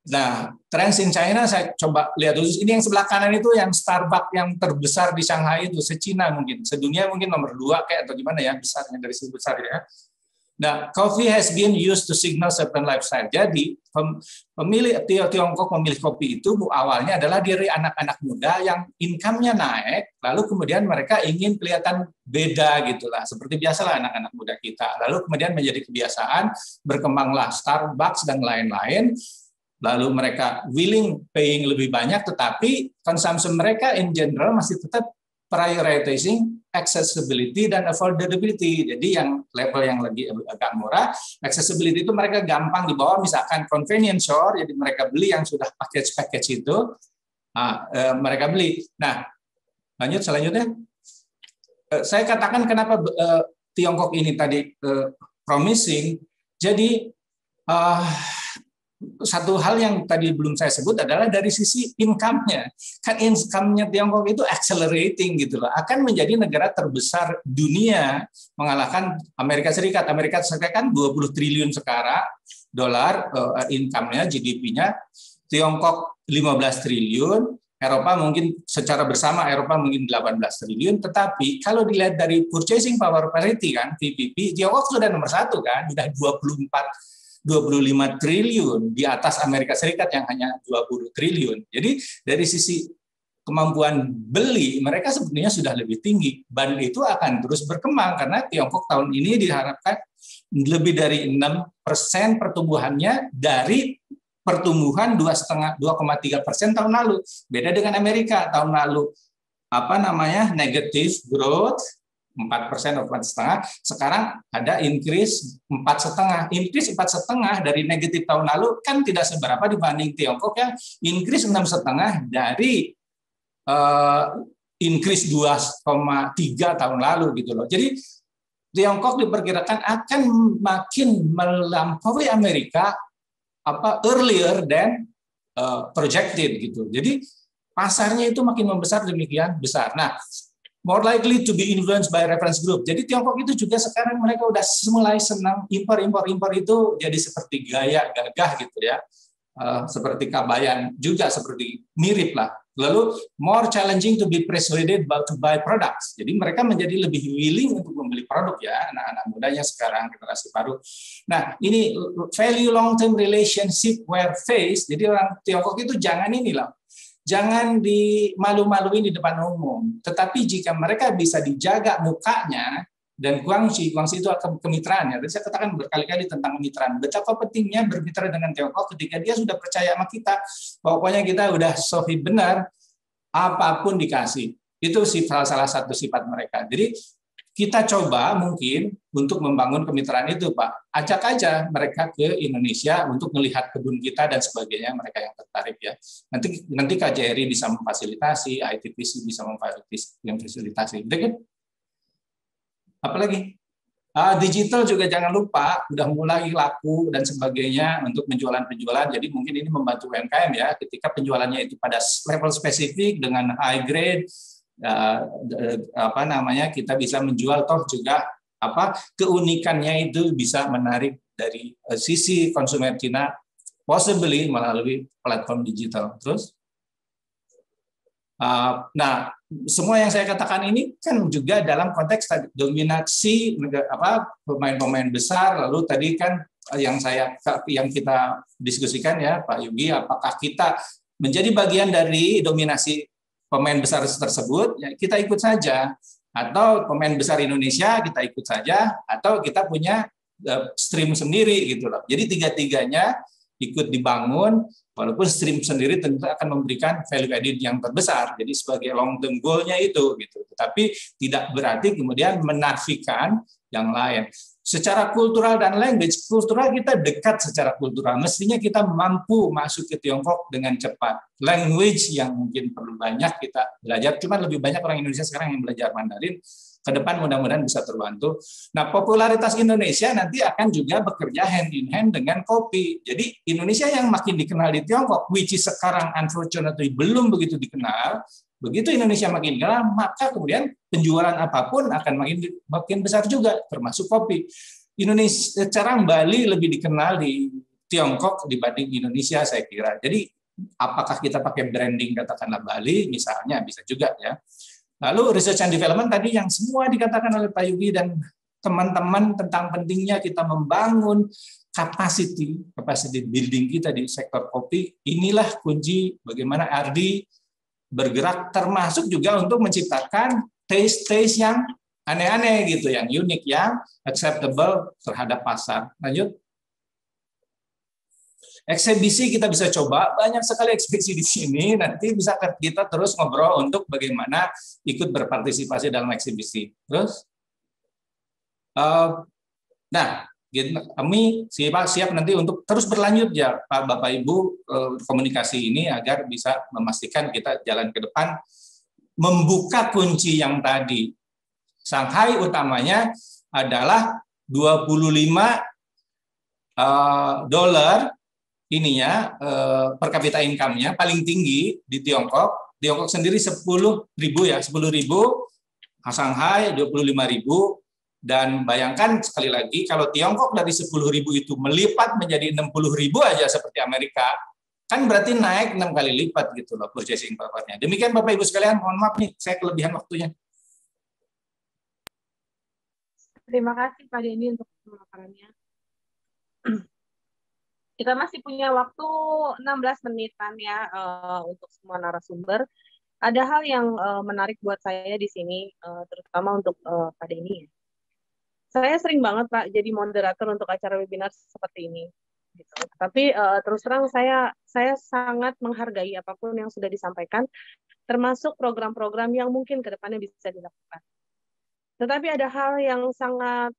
Nah, trends in China saya coba lihat dulu. Ini yang sebelah kanan itu yang Starbucks yang terbesar di Shanghai itu, se-Cina mungkin, sedunia mungkin nomor 2 kayak atau gimana ya, besarnya dari segi besar ya. Nah, coffee has been used to signal certain lifestyle. Jadi, pemilih Tiongkok memilih kopi itu awalnya adalah dari anak-anak muda yang income-nya naik, lalu kemudian mereka ingin kelihatan beda gitulah, seperti biasalah anak-anak muda kita. Lalu kemudian menjadi kebiasaan, berkembanglah Starbucks dan lain-lain. Lalu mereka willing paying lebih banyak, tetapi consumption mereka in general masih tetap prioritizing accessibility dan affordability. Jadi yang level yang lagi agak murah, accessibility itu mereka gampang dibawa, misalkan convenience store, jadi mereka beli yang sudah package itu, mereka beli. Nah, lanjut selanjutnya. Saya katakan kenapa Tiongkok ini tadi promising. Jadi satu hal yang tadi belum saya sebut adalah dari sisi income-nya. Kan income-nya Tiongkok itu accelerating gitu loh. Akan menjadi negara terbesar dunia, mengalahkan Amerika Serikat. Amerika Serikat kan 20 triliun sekarang dolar income-nya, GDP-nya. Tiongkok 15 triliun, Eropa mungkin secara bersama Eropa mungkin 18 triliun, tetapi kalau dilihat dari purchasing power parity kan, PPP, Tiongkok sudah nomor 1 kan, sudah 25 triliun di atas Amerika Serikat yang hanya 20 triliun. Jadi dari sisi kemampuan beli mereka sebenarnya sudah lebih tinggi. Dan itu akan terus berkembang karena Tiongkok tahun ini diharapkan lebih dari 6% pertumbuhannya dari pertumbuhan 2,3% tahun lalu. Beda dengan Amerika tahun lalu negative growth 4% atau 4,5%, sekarang ada increase 4,5%. Increase 4,5% dari negatif tahun lalu kan tidak seberapa dibanding Tiongkok yang increase 6,5% dari increase 2,3% tahun lalu gitu loh. Jadi Tiongkok diperkirakan akan makin melampaui Amerika earlier than projected gitu. Jadi pasarnya itu makin membesar demikian besar. Nah, more likely to be influenced by reference group. Jadi Tiongkok itu juga sekarang mereka udah mulai senang impor itu jadi seperti gaya gagah gitu ya. Seperti Kabayan juga seperti mirip lah. Lalu more challenging to be persuaded to buy products. Jadi mereka menjadi lebih willing untuk membeli produk ya, anak-anak mudanya sekarang, generasi baru. Nah, ini value long term relationship were faced. Jadi orang Tiongkok itu jangan dimalu-maluin di depan umum. Tetapi jika mereka bisa dijaga mukanya, dan Guangxi itu akan kemitraan ya. Tadi saya katakan berkali-kali tentang kemitraan. Betapa pentingnya bermitra dengan Tiongkok ketika dia sudah percaya sama kita. Pokoknya kita udah sohi benar, apapun dikasih. Itu salah satu sifat mereka. Jadi kita coba mungkin untuk membangun kemitraan itu, Pak. Ajak aja mereka ke Indonesia untuk melihat kebun kita dan sebagainya, mereka yang tertarik ya. Nanti KJRI bisa memfasilitasi, ITPC bisa memfasilitasi. Gitu kan? Apalagi digital juga jangan lupa udah mulai laku dan sebagainya untuk penjualan. Jadi mungkin ini membantu UMKM ya ketika penjualannya itu pada level spesifik dengan high grade kita bisa menjual toh juga keunikannya itu bisa menarik dari sisi konsumen Cina possibly melalui platform digital. Terus nah, semua yang saya katakan ini kan juga dalam konteks dominasi pemain-pemain besar. Lalu tadi kan yang kita diskusikan ya Pak Yugi, apakah kita menjadi bagian dari dominasi pemain besar tersebut? Ya, kita ikut saja, atau pemain besar Indonesia kita ikut saja, atau kita punya stream sendiri gitu loh. Jadi tiga-tiganya ikut dibangun. Walaupun stream sendiri tentu akan memberikan value added yang terbesar, jadi sebagai long term goal-nya itu, gitu. Tetapi tidak berarti kemudian menafikan yang lain. Secara kultural dan language, kultural kita dekat secara kultural. Mestinya kita mampu masuk ke Tiongkok dengan cepat. Language yang mungkin perlu banyak kita belajar, cuma lebih banyak orang Indonesia sekarang yang belajar Mandarin. Ke depan mudah-mudahan bisa terbantu. Nah, popularitas Indonesia nanti akan juga bekerja hand in hand dengan kopi. Jadi Indonesia yang makin dikenal di Tiongkok, which is sekarang unfortunately belum begitu dikenal, begitu Indonesia makin dikenal, maka kemudian penjualan apapun akan makin besar juga, termasuk kopi. Indonesia, sekarang Bali lebih dikenal di Tiongkok dibanding Indonesia, saya kira. Jadi apakah kita pakai branding katakanlah Bali, misalnya, bisa juga ya. Lalu research and development tadi yang semua dikatakan oleh Pak Yugi dan teman-teman tentang pentingnya kita membangun capacity building kita di sektor kopi. Inilah kunci bagaimana RD bergerak, termasuk juga untuk menciptakan taste yang aneh-aneh gitu, yang unik, yang acceptable terhadap pasar. Lanjut. Eksibisi kita bisa coba, banyak sekali eksibisi di sini, nanti bisa kita terus ngobrol untuk bagaimana ikut berpartisipasi dalam eksibisi. Terus, nah, kami siap nanti untuk terus berlanjut ya Pak Bapak Ibu komunikasi ini agar bisa memastikan kita jalan ke depan, membuka kunci yang tadi. Shanghai utamanya adalah 25 dolar ininya per kapita income-nya paling tinggi di Tiongkok. Tiongkok sendiri 10.000 ya, 10.000, Shanghai 25.000, dan bayangkan sekali lagi kalau Tiongkok dari 10.000 itu melipat menjadi 60.000 aja seperti Amerika, kan berarti naik 6 kali lipat gitu loh purchasing power-nya. Demikian Bapak Ibu sekalian, mohon maaf nih saya kelebihan waktunya. Terima kasih Pak Denny untuk pemaparannya. Kita masih punya waktu 16 menitan ya untuk semua narasumber. Ada hal yang menarik buat saya di sini, terutama untuk Pak Denny. Saya sering banget Pak jadi moderator untuk acara webinar seperti ini. Gitu. Tapi terus terang saya sangat menghargai apapun yang sudah disampaikan, termasuk program-program yang mungkin ke depannya bisa dilakukan. Tetapi ada hal yang sangat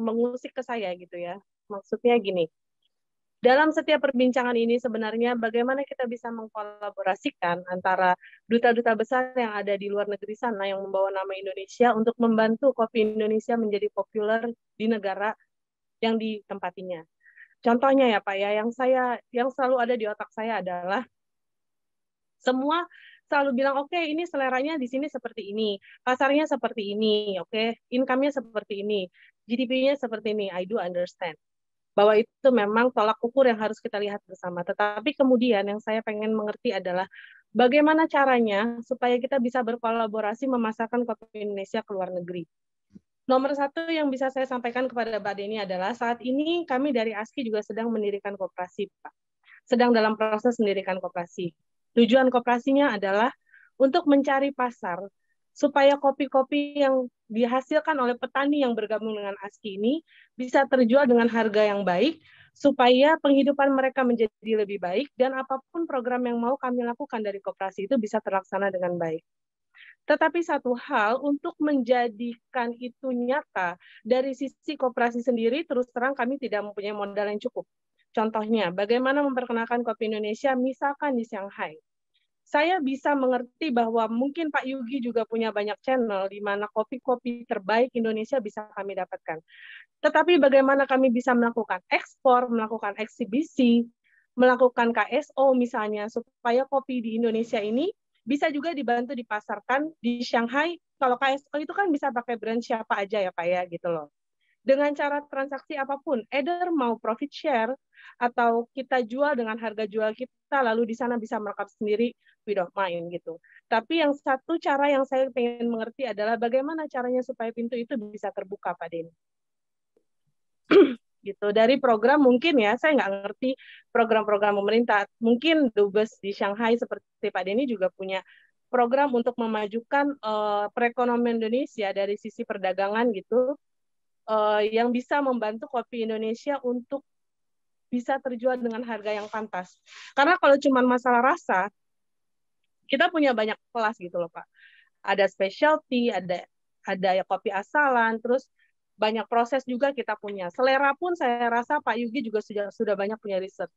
mengusik ke saya gitu ya. Maksudnya gini. Dalam setiap perbincangan ini sebenarnya bagaimana kita bisa mengkolaborasikan antara duta-duta besar yang ada di luar negeri sana yang membawa nama Indonesia untuk membantu kopi Indonesia menjadi populer di negara yang ditempatinya. Contohnya ya Pak ya, yang selalu ada di otak saya adalah semua selalu bilang oke, ini seleranya di sini seperti ini, pasarnya seperti ini, oke, income-nya seperti ini, GDP-nya seperti ini. I do understand bahwa itu memang tolak ukur yang harus kita lihat bersama. Tetapi kemudian yang saya pengen mengerti adalah bagaimana caranya supaya kita bisa berkolaborasi memasarkan kopi Indonesia ke luar negeri. Nomor satu yang bisa saya sampaikan kepada Mbak Deni adalah saat ini kami dari ASKI juga sedang mendirikan koperasi, Pak. Sedang dalam proses mendirikan koperasi. Tujuan koperasinya adalah untuk mencari pasar supaya kopi-kopi yang dihasilkan oleh petani yang bergabung dengan ASKI ini bisa terjual dengan harga yang baik, supaya penghidupan mereka menjadi lebih baik, dan apapun program yang mau kami lakukan dari koperasi itu bisa terlaksana dengan baik. Tetapi satu hal, untuk menjadikan itu nyata, dari sisi koperasi sendiri, terus terang kami tidak mempunyai modal yang cukup. Contohnya, bagaimana memperkenalkan kopi Indonesia, misalkan di Shanghai. Saya bisa mengerti bahwa mungkin Pak Yugi juga punya banyak channel di mana kopi-kopi terbaik Indonesia bisa kami dapatkan. Tetapi bagaimana kami bisa melakukan ekspor, melakukan eksibisi, melakukan KSO misalnya, supaya kopi di Indonesia ini bisa juga dibantu dipasarkan di Shanghai. Kalau KSO itu kan bisa pakai brand siapa aja ya Pak ya, gitu loh. Dengan cara transaksi apapun, either mau profit share, atau kita jual dengan harga jual kita, lalu di sana bisa markup sendiri, we don't mind gitu. Tapi yang satu cara yang saya pengen mengerti adalah bagaimana caranya supaya pintu itu bisa terbuka, Pak Deni. Gitu. Dari program mungkin ya, saya nggak ngerti program-program pemerintah. Mungkin Dubes di Shanghai seperti Pak Deni juga punya program untuk memajukan perekonomian Indonesia dari sisi perdagangan gitu, yang bisa membantu kopi Indonesia untuk bisa terjual dengan harga yang pantas. Karena kalau cuma masalah rasa, kita punya banyak kelas gitu loh Pak. Ada specialty, ada kopi asalan, terus banyak proses juga kita punya. Selera pun saya rasa Pak Yugi juga sudah banyak punya research.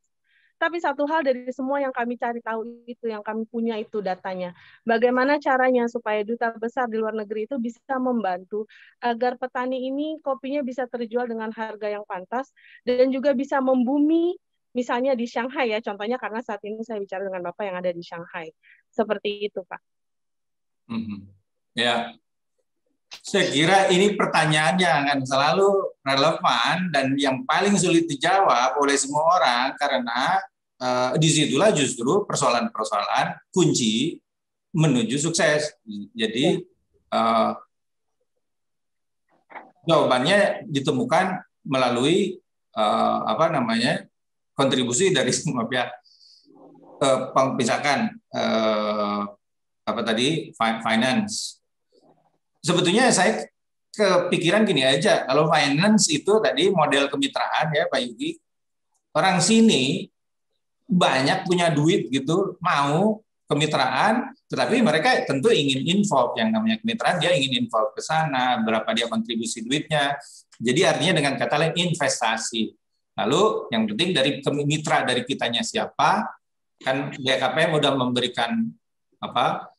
Tapi satu hal dari semua yang kami cari tahu itu, yang kami punya itu datanya. Bagaimana caranya supaya duta besar di luar negeri itu bisa membantu agar petani ini kopinya bisa terjual dengan harga yang pantas dan juga bisa membumi, misalnya di Shanghai ya, contohnya karena saat ini saya bicara dengan Bapak yang ada di Shanghai. Seperti itu, Pak. Ya, saya kira ini pertanyaan yang akan selalu relevan dan yang paling sulit dijawab oleh semua orang karena disitulah justru persoalan-persoalan kunci menuju sukses. Jadi jawabannya ditemukan melalui kontribusi dari semua pihak. Misalkan finance. Sebetulnya saya kepikiran gini aja, kalau finance itu tadi model kemitraan ya Pak Yugi, orang sini banyak punya duit gitu, mau kemitraan, tetapi mereka tentu ingin involve, yang namanya kemitraan dia ingin involve ke sana, berapa dia kontribusi duitnya, jadi artinya dengan kata lain investasi. Lalu yang penting dari mitra dari kitanya siapa, kan BKPM udah memberikan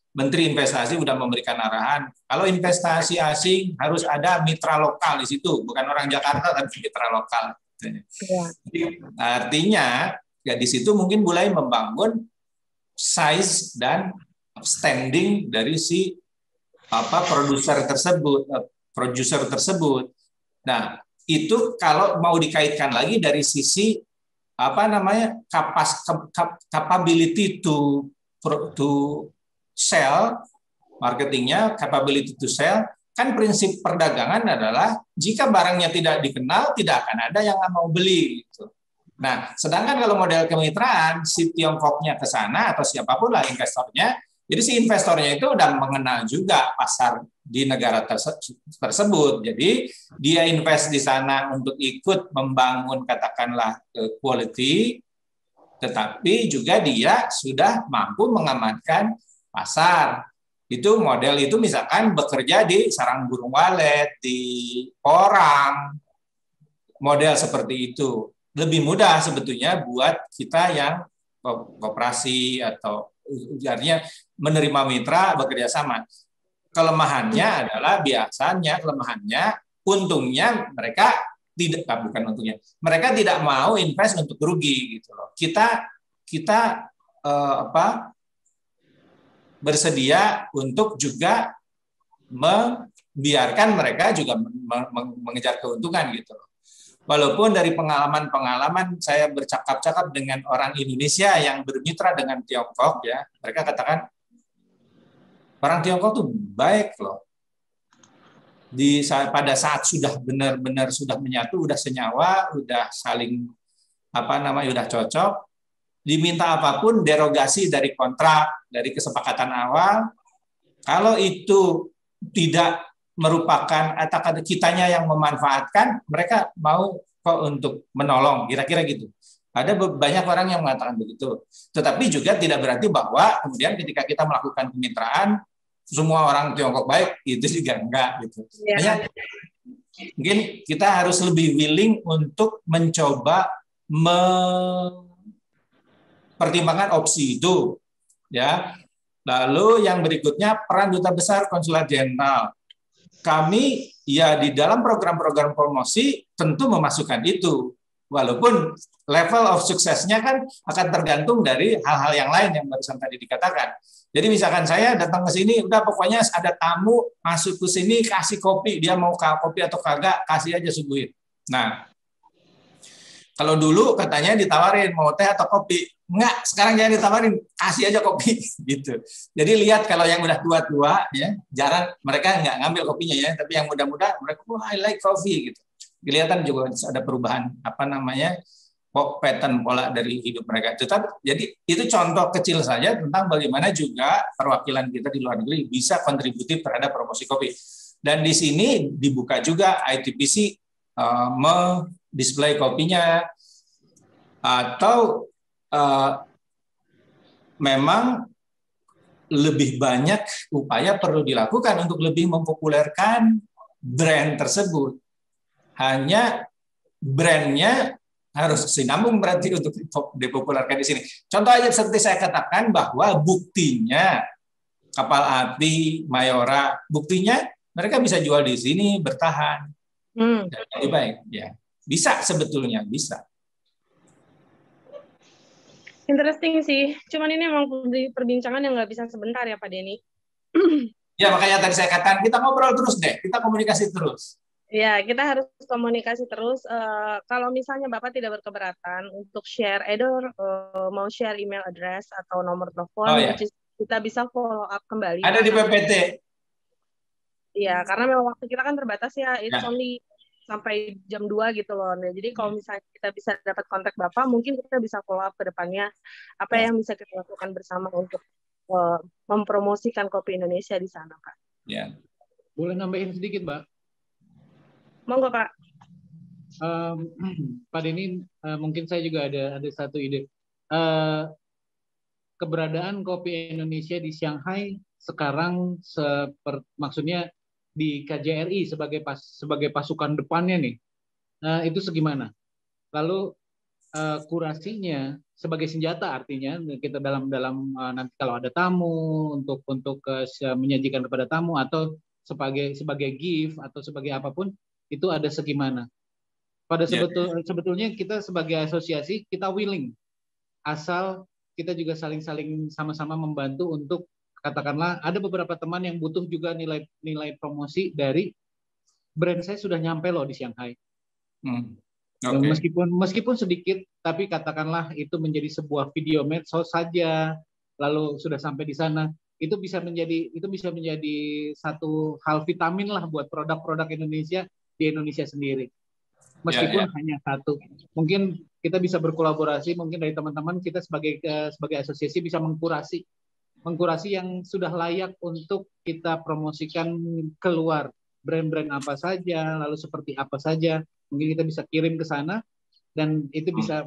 Menteri Investasi sudah memberikan arahan. Kalau investasi asing harus ada mitra lokal di situ, bukan orang Jakarta tapi mitra lokal. Ya. Artinya ya di situ mungkin mulai membangun size dan standing dari si produser tersebut. Nah, itu kalau mau dikaitkan lagi dari sisi capability to sell, marketingnya, capability to sell, kan prinsip perdagangan adalah jika barangnya tidak dikenal, tidak akan ada yang mau beli. Gitu. Nah, sedangkan kalau model kemitraan, si Tiongkoknya ke sana atau siapapun lah investornya, jadi si investornya itu udah mengenal juga pasar di negara tersebut. Jadi dia invest di sana untuk ikut membangun katakanlah quality, tetapi juga dia sudah mampu mengamankan pasar. Itu model itu misalkan bekerja di sarang burung walet, di orang, model seperti itu. Lebih mudah sebetulnya buat kita yang koperasi atau artinya menerima mitra bekerja sama. Kelemahannya adalah untungnya mereka bukan untungnya. Mereka tidak mau invest untuk rugi gitu loh. Kita bersedia untuk juga membiarkan mereka juga mengejar keuntungan gitu loh. Walaupun dari pengalaman saya bercakap-cakap dengan orang Indonesia yang bermitra dengan Tiongkok ya, mereka katakan orang Tiongkok tuh baik loh. Pada saat sudah benar-benar sudah menyatu, udah senyawa, udah saling udah cocok, diminta apapun derogasi dari kontrak, dari kesepakatan awal, kalau itu tidak merupakan atau kitanya yang memanfaatkan, mereka mau kok untuk menolong, kira-kira gitu. Ada banyak orang yang mengatakan begitu. Tetapi juga tidak berarti bahwa kemudian ketika kita melakukan kemitraan, semua orang Tiongkok baik, itu juga enggak gitu. Ya. Hanya mungkin kita harus lebih willing untuk mencoba mempertimbangkan opsi itu, ya. Lalu yang berikutnya peran duta besar konsulat jenderal. Kami ya di dalam program-program promosi tentu memasukkan itu, walaupun level of suksesnya kan akan tergantung dari hal-hal yang lain yang barusan tadi dikatakan. Jadi misalkan saya datang ke sini, udah pokoknya ada tamu masuk ke sini kasih kopi, dia mau kopi atau kagak kasih aja suguhin. Nah, kalau dulu katanya ditawarin mau teh atau kopi, enggak, sekarang jangan ditawarin, kasih aja kopi gitu. Jadi lihat kalau yang udah tua-tua ya, jarang mereka nggak ngambil kopinya ya, tapi yang muda-muda mereka I like coffee gitu. Kelihatan juga ada perubahan pattern pola dari hidup mereka. Jadi itu contoh kecil saja tentang bagaimana juga perwakilan kita di luar negeri bisa kontributif terhadap promosi kopi. Dan di sini dibuka juga ITPC display kopinya, atau memang lebih banyak upaya perlu dilakukan untuk lebih mempopulerkan brand tersebut. Hanya brandnya harus sinambung berarti untuk dipopulerkan di sini. Contoh aja seperti saya katakan bahwa buktinya kapal api Mayora, buktinya mereka bisa jual di sini bertahan. Dan lebih baik ya. Bisa sebetulnya, bisa. Interesting sih. Cuman ini memang perbincangan yang nggak bisa sebentar ya Pak Denny. Ya makanya tadi saya katakan kita ngobrol terus deh, kita komunikasi terus. Ya, kita harus komunikasi terus. Kalau misalnya Bapak tidak berkeberatan untuk share, either mau share email address atau nomor telepon, kita bisa follow up kembali. Ada di PPT. Iya, karena memang waktu kita kan terbatas ya, it's only sampai jam 2 gitu loh. Nah, jadi kalau misalnya kita bisa dapat kontak Bapak, mungkin kita bisa follow up ke depannya. Apa yang bisa kita lakukan bersama untuk mempromosikan kopi Indonesia di sana, Pak. Ya. Boleh nambahin sedikit, Mbak? Monggo, Pak. Pak Denny, mungkin saya juga ada satu ide. Keberadaan kopi Indonesia di Shanghai sekarang maksudnya di KJRI sebagai pasukan depannya nih, itu segimana? Lalu kurasinya sebagai senjata, artinya kita dalam nanti kalau ada tamu untuk menyajikan kepada tamu atau sebagai gift atau sebagai apapun, itu ada segimana? Sebetulnya kita sebagai asosiasi kita willing, asal kita juga saling sama-sama membantu untuk, katakanlah ada beberapa teman yang butuh juga nilai promosi dari brand saya sudah nyampe loh di Shanghai. Meskipun sedikit, tapi katakanlah itu menjadi sebuah video medsos saja, lalu sudah sampai di sana, itu bisa menjadi satu hal vitamin lah buat produk-produk Indonesia di Indonesia sendiri. Meskipun hanya satu, mungkin kita bisa berkolaborasi, mungkin dari teman-teman kita sebagai asosiasi bisa mengkurasi yang sudah layak untuk kita promosikan keluar, brand-brand apa saja, lalu seperti apa saja, mungkin kita bisa kirim ke sana, dan itu bisa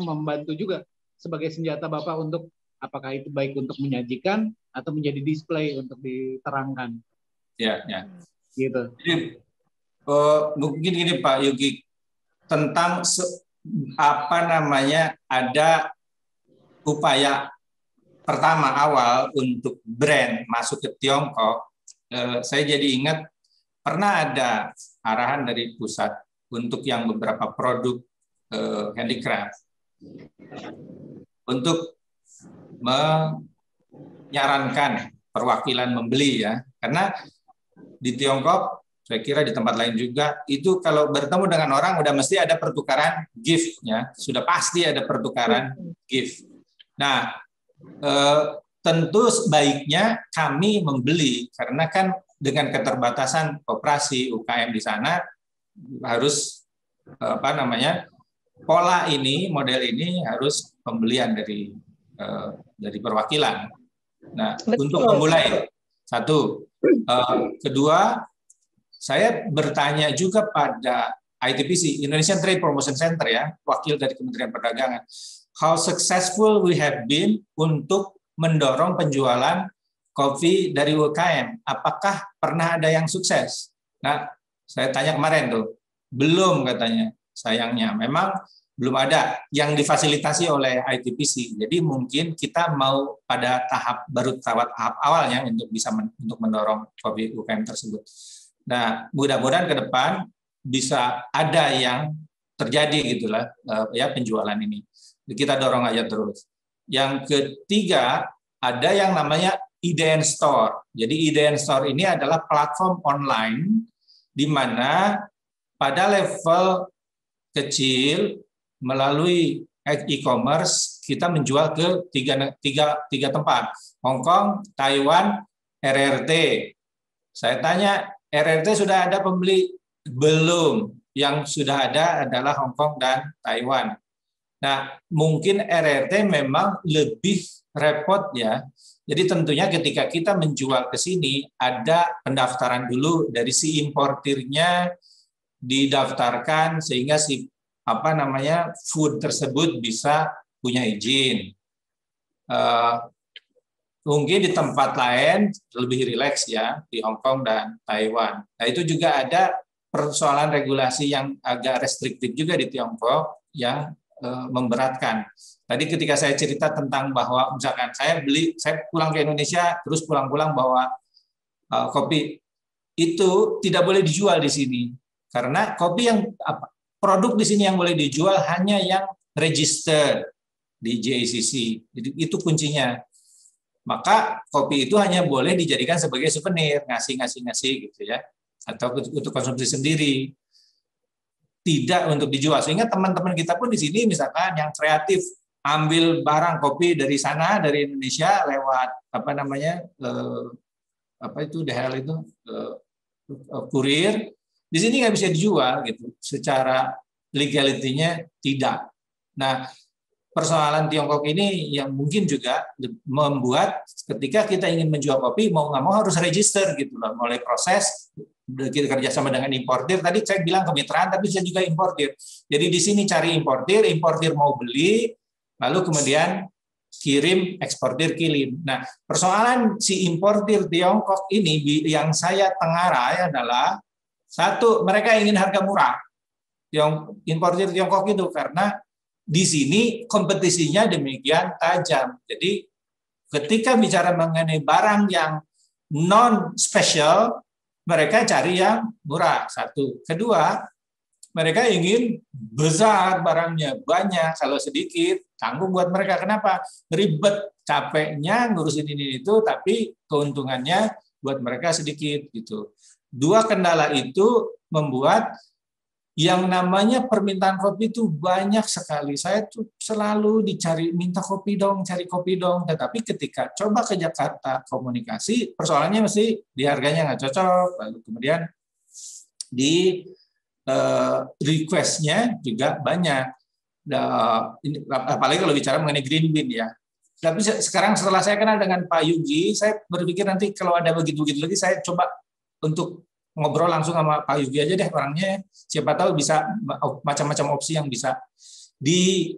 membantu juga sebagai senjata Bapak untuk apakah itu baik untuk menyajikan atau menjadi display untuk diterangkan. Ya. Gitu. Jadi, mungkin ini Pak Yogi, tentang ada upaya pertama awal untuk brand masuk ke Tiongkok. Saya jadi ingat pernah ada arahan dari pusat untuk yang beberapa produk handicraft untuk menyarankan perwakilan membeli ya, karena di Tiongkok saya kira di tempat lain juga itu kalau bertemu dengan orang udah mesti ada pertukaran gift-nya, sudah pasti ada pertukaran gift. Nah, tentu sebaiknya kami membeli karena kan dengan keterbatasan koperasi UKM di sana harus pola ini, model ini harus pembelian dari perwakilan. Nah, untuk memulai satu, kedua, saya bertanya juga pada ITPC, Indonesian Trade Promotion Center ya, wakil dari Kementerian Perdagangan, how successful we have been untuk mendorong penjualan kopi dari UKM. Apakah pernah ada yang sukses? Nah, saya tanya kemarin tuh, belum katanya, sayangnya. Memang belum ada yang difasilitasi oleh ITPC. Jadi mungkin kita mau pada tahap awalnya untuk bisa untuk mendorong kopi UKM tersebut. Nah, mudah-mudahan ke depan bisa ada yang terjadi gitulah ya penjualan ini. Kita dorong aja terus. Yang ketiga, ada yang namanya IDN Store. Jadi IDN Store ini adalah platform online di mana pada level kecil melalui e-commerce kita menjual ke tiga tempat, Hong Kong, Taiwan, RRT. Saya tanya, RRT sudah ada pembeli? Belum. Yang sudah ada adalah Hong Kong dan Taiwan. Nah, mungkin RRT memang lebih repot ya. Jadi tentunya ketika kita menjual ke sini ada pendaftaran dulu dari si importirnya didaftarkan sehingga si food tersebut bisa punya izin. Mungkin di tempat lain lebih rileks ya, di Hong Kong dan Taiwan. Nah, itu juga ada persoalan regulasi yang agak restriktif juga di Tiongkok yang memberatkan. Tadi ketika saya cerita tentang bahwa misalkan saya pulang ke Indonesia terus pulang-pulang bawa kopi itu tidak boleh dijual di sini karena kopi yang produk di sini yang boleh dijual hanya yang register di JACC. Jadi itu kuncinya. Maka kopi itu hanya boleh dijadikan sebagai souvenir, ngasih gitu ya, atau untuk konsumsi sendiri. Tidak untuk dijual. Sehingga teman-teman kita pun di sini misalkan yang kreatif ambil barang kopi dari sana dari Indonesia lewat DHL itu kurir. Di sini nggak bisa dijual gitu, secara legalitinya tidak. Nah, persoalan Tiongkok ini yang mungkin juga membuat ketika kita ingin menjual kopi mau nggak mau harus register gitu loh, mulai proses kita kerjasama dengan importir. Tadi saya bilang kemitraan, tapi saya juga importir. Jadi di sini cari importir mau beli, lalu kemudian kirim, eksportir kirim. Nah, persoalan si importir Tiongkok ini yang saya tengarai adalah satu, mereka ingin harga murah. Yang importir Tiongkok itu karena di sini kompetisinya demikian tajam. Jadi ketika bicara mengenai barang yang non special, mereka cari yang murah. Satu. Kedua, mereka ingin besar barangnya, banyak. Kalau sedikit, tanggung buat mereka. Kenapa? Ribet, capeknya ngurusin ini itu, tapi keuntungannya buat mereka sedikit gitu. Dua kendala itu membuat yang namanya permintaan kopi itu banyak sekali. Saya tuh selalu minta kopi dong, cari kopi dong. Tetapi ketika coba ke Jakarta komunikasi, persoalannya mesti di harganya nggak cocok. Lalu kemudian di request-nya juga banyak. Apalagi kalau bicara mengenai green bean ya. Tapi sekarang setelah saya kenal dengan Pak Yugi, saya berpikir nanti kalau ada begitu-begitu lagi, saya coba untuk ngobrol langsung sama Pak Yugi aja deh orangnya. Siapa tahu bisa macam-macam opsi yang bisa di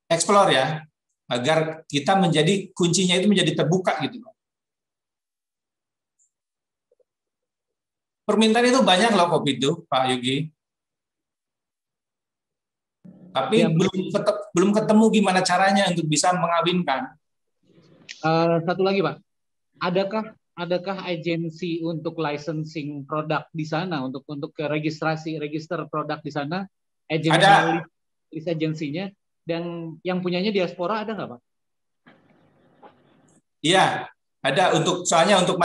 explore ya, agar kita menjadi kuncinya itu menjadi terbuka gitu. Permintaan itu banyak loh kopi itu, Pak Yugi. Tapi ya, belum ketemu gimana caranya untuk bisa mengawinkan. Satu lagi, Pak. Adakah adakah agensi untuk licensing produk di sana, untuk register produk di sana, Ada. list agensinya, dan yang punyanya diaspora ada nggak Pak? Iya, ada soalnya untuk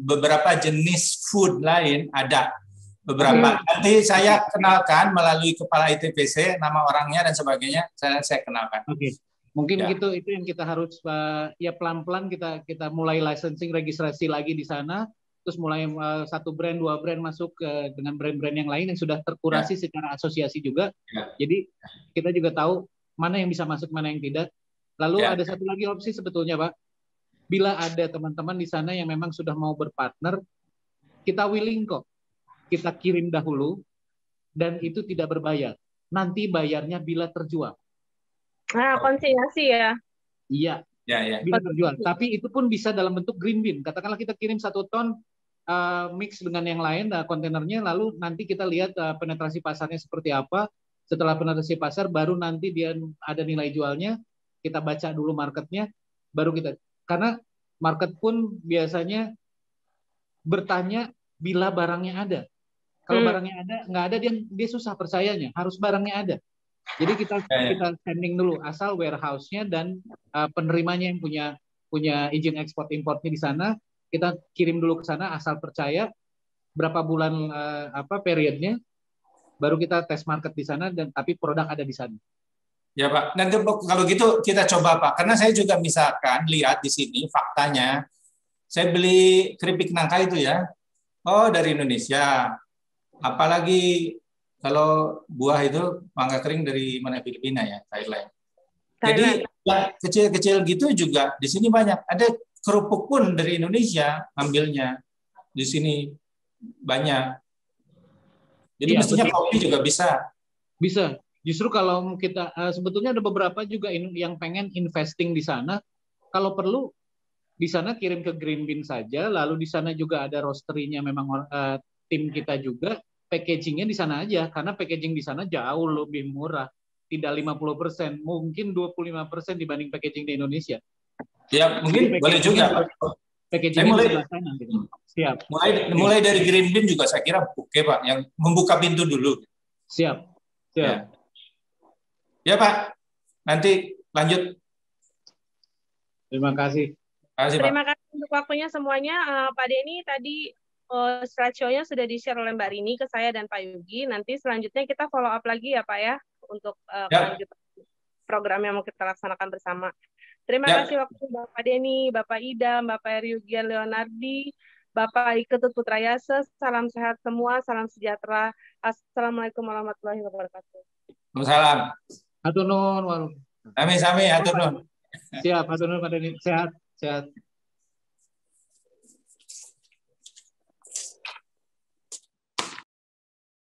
beberapa jenis food lain ada beberapa. Nanti saya kenalkan melalui kepala ITPC nama orangnya dan sebagainya, saya kenalkan. Oke. Mungkin Ya. gitu, itu yang kita harus ya pelan-pelan kita mulai licensing, registrasi lagi di sana, terus mulai satu brand, dua brand masuk dengan brand-brand yang lain yang sudah terkurasi secara asosiasi juga. Jadi kita juga tahu mana yang bisa masuk, mana yang tidak. Lalu ada satu lagi opsi sebetulnya Pak, bila ada teman-teman di sana yang memang sudah mau berpartner, kita willing kok, kita kirim dahulu dan itu tidak berbayar. Nanti bayarnya bila terjual. Nah, konsinyasi ya. Iya, bila terjual. Tapi itu pun bisa dalam bentuk green bean. Katakanlah kita kirim 1 ton mix dengan yang lain kontainernya, lalu nanti kita lihat penetrasi pasarnya seperti apa. Setelah penetrasi pasar, baru nanti dia ada nilai jualnya. Kita baca dulu marketnya, baru kita. Karena market pun biasanya bertanya bila barangnya ada. Kalau barangnya ada, nggak ada dia susah percayanya. Harus barangnya ada. Jadi kita sending dulu asal warehouse-nya dan penerimanya yang punya izin ekspor importnya di sana, kita kirim dulu ke sana asal percaya berapa bulan periodnya, baru kita tes market di sana dan tapi produk ada di sana. Ya Pak, nanti kalau gitu kita coba Pak, karena saya juga misalkan lihat di sini faktanya, saya beli keripik nangka itu ya, dari Indonesia, apalagi kalau buah itu mangga kering dari mana, Filipina ya, Thailand. Jadi kecil-kecil gitu juga di sini banyak. Ada kerupuk pun dari Indonesia ambilnya di sini banyak. Jadi mestinya kopi juga bisa. Bisa. Justru kalau kita sebetulnya ada beberapa juga yang pengen investing di sana. Kalau perlu di sana kirim ke Green Bean saja. Lalu di sana juga ada roastery-nya memang tim kita juga. Packagingnya di sana aja, karena packaging di sana jauh lebih murah, tidak 50%, mungkin 25% dibanding packaging di Indonesia. Ya, mungkin boleh juga. Packagingnya di sebelah sana. Gitu. Siap. Mulai dari Green Bean juga saya kira oke Pak, yang membuka pintu dulu. Siap. Ya Pak, nanti lanjut. Terima kasih. Terima kasih untuk waktunya semuanya. Pak Denny tadi slideshow-nya sudah di-share oleh Mbak Rini ke saya dan Pak Yugi. Nanti selanjutnya kita follow up lagi ya Pak ya, untuk kelanjutan program yang mau kita laksanakan bersama. Terima kasih waktu Bapak Denny, Bapak Ida, Bapak Ryugian Leonardi, Bapak Ketut Putrayasa. Salam sehat semua, salam sejahtera. Assalamualaikum warahmatullahi wabarakatuh. Waalaikumsalam. Hatur nuhun. Sami-sami, hatur nuhun. Siap, hatur nuhun Pak Denny. Sehat.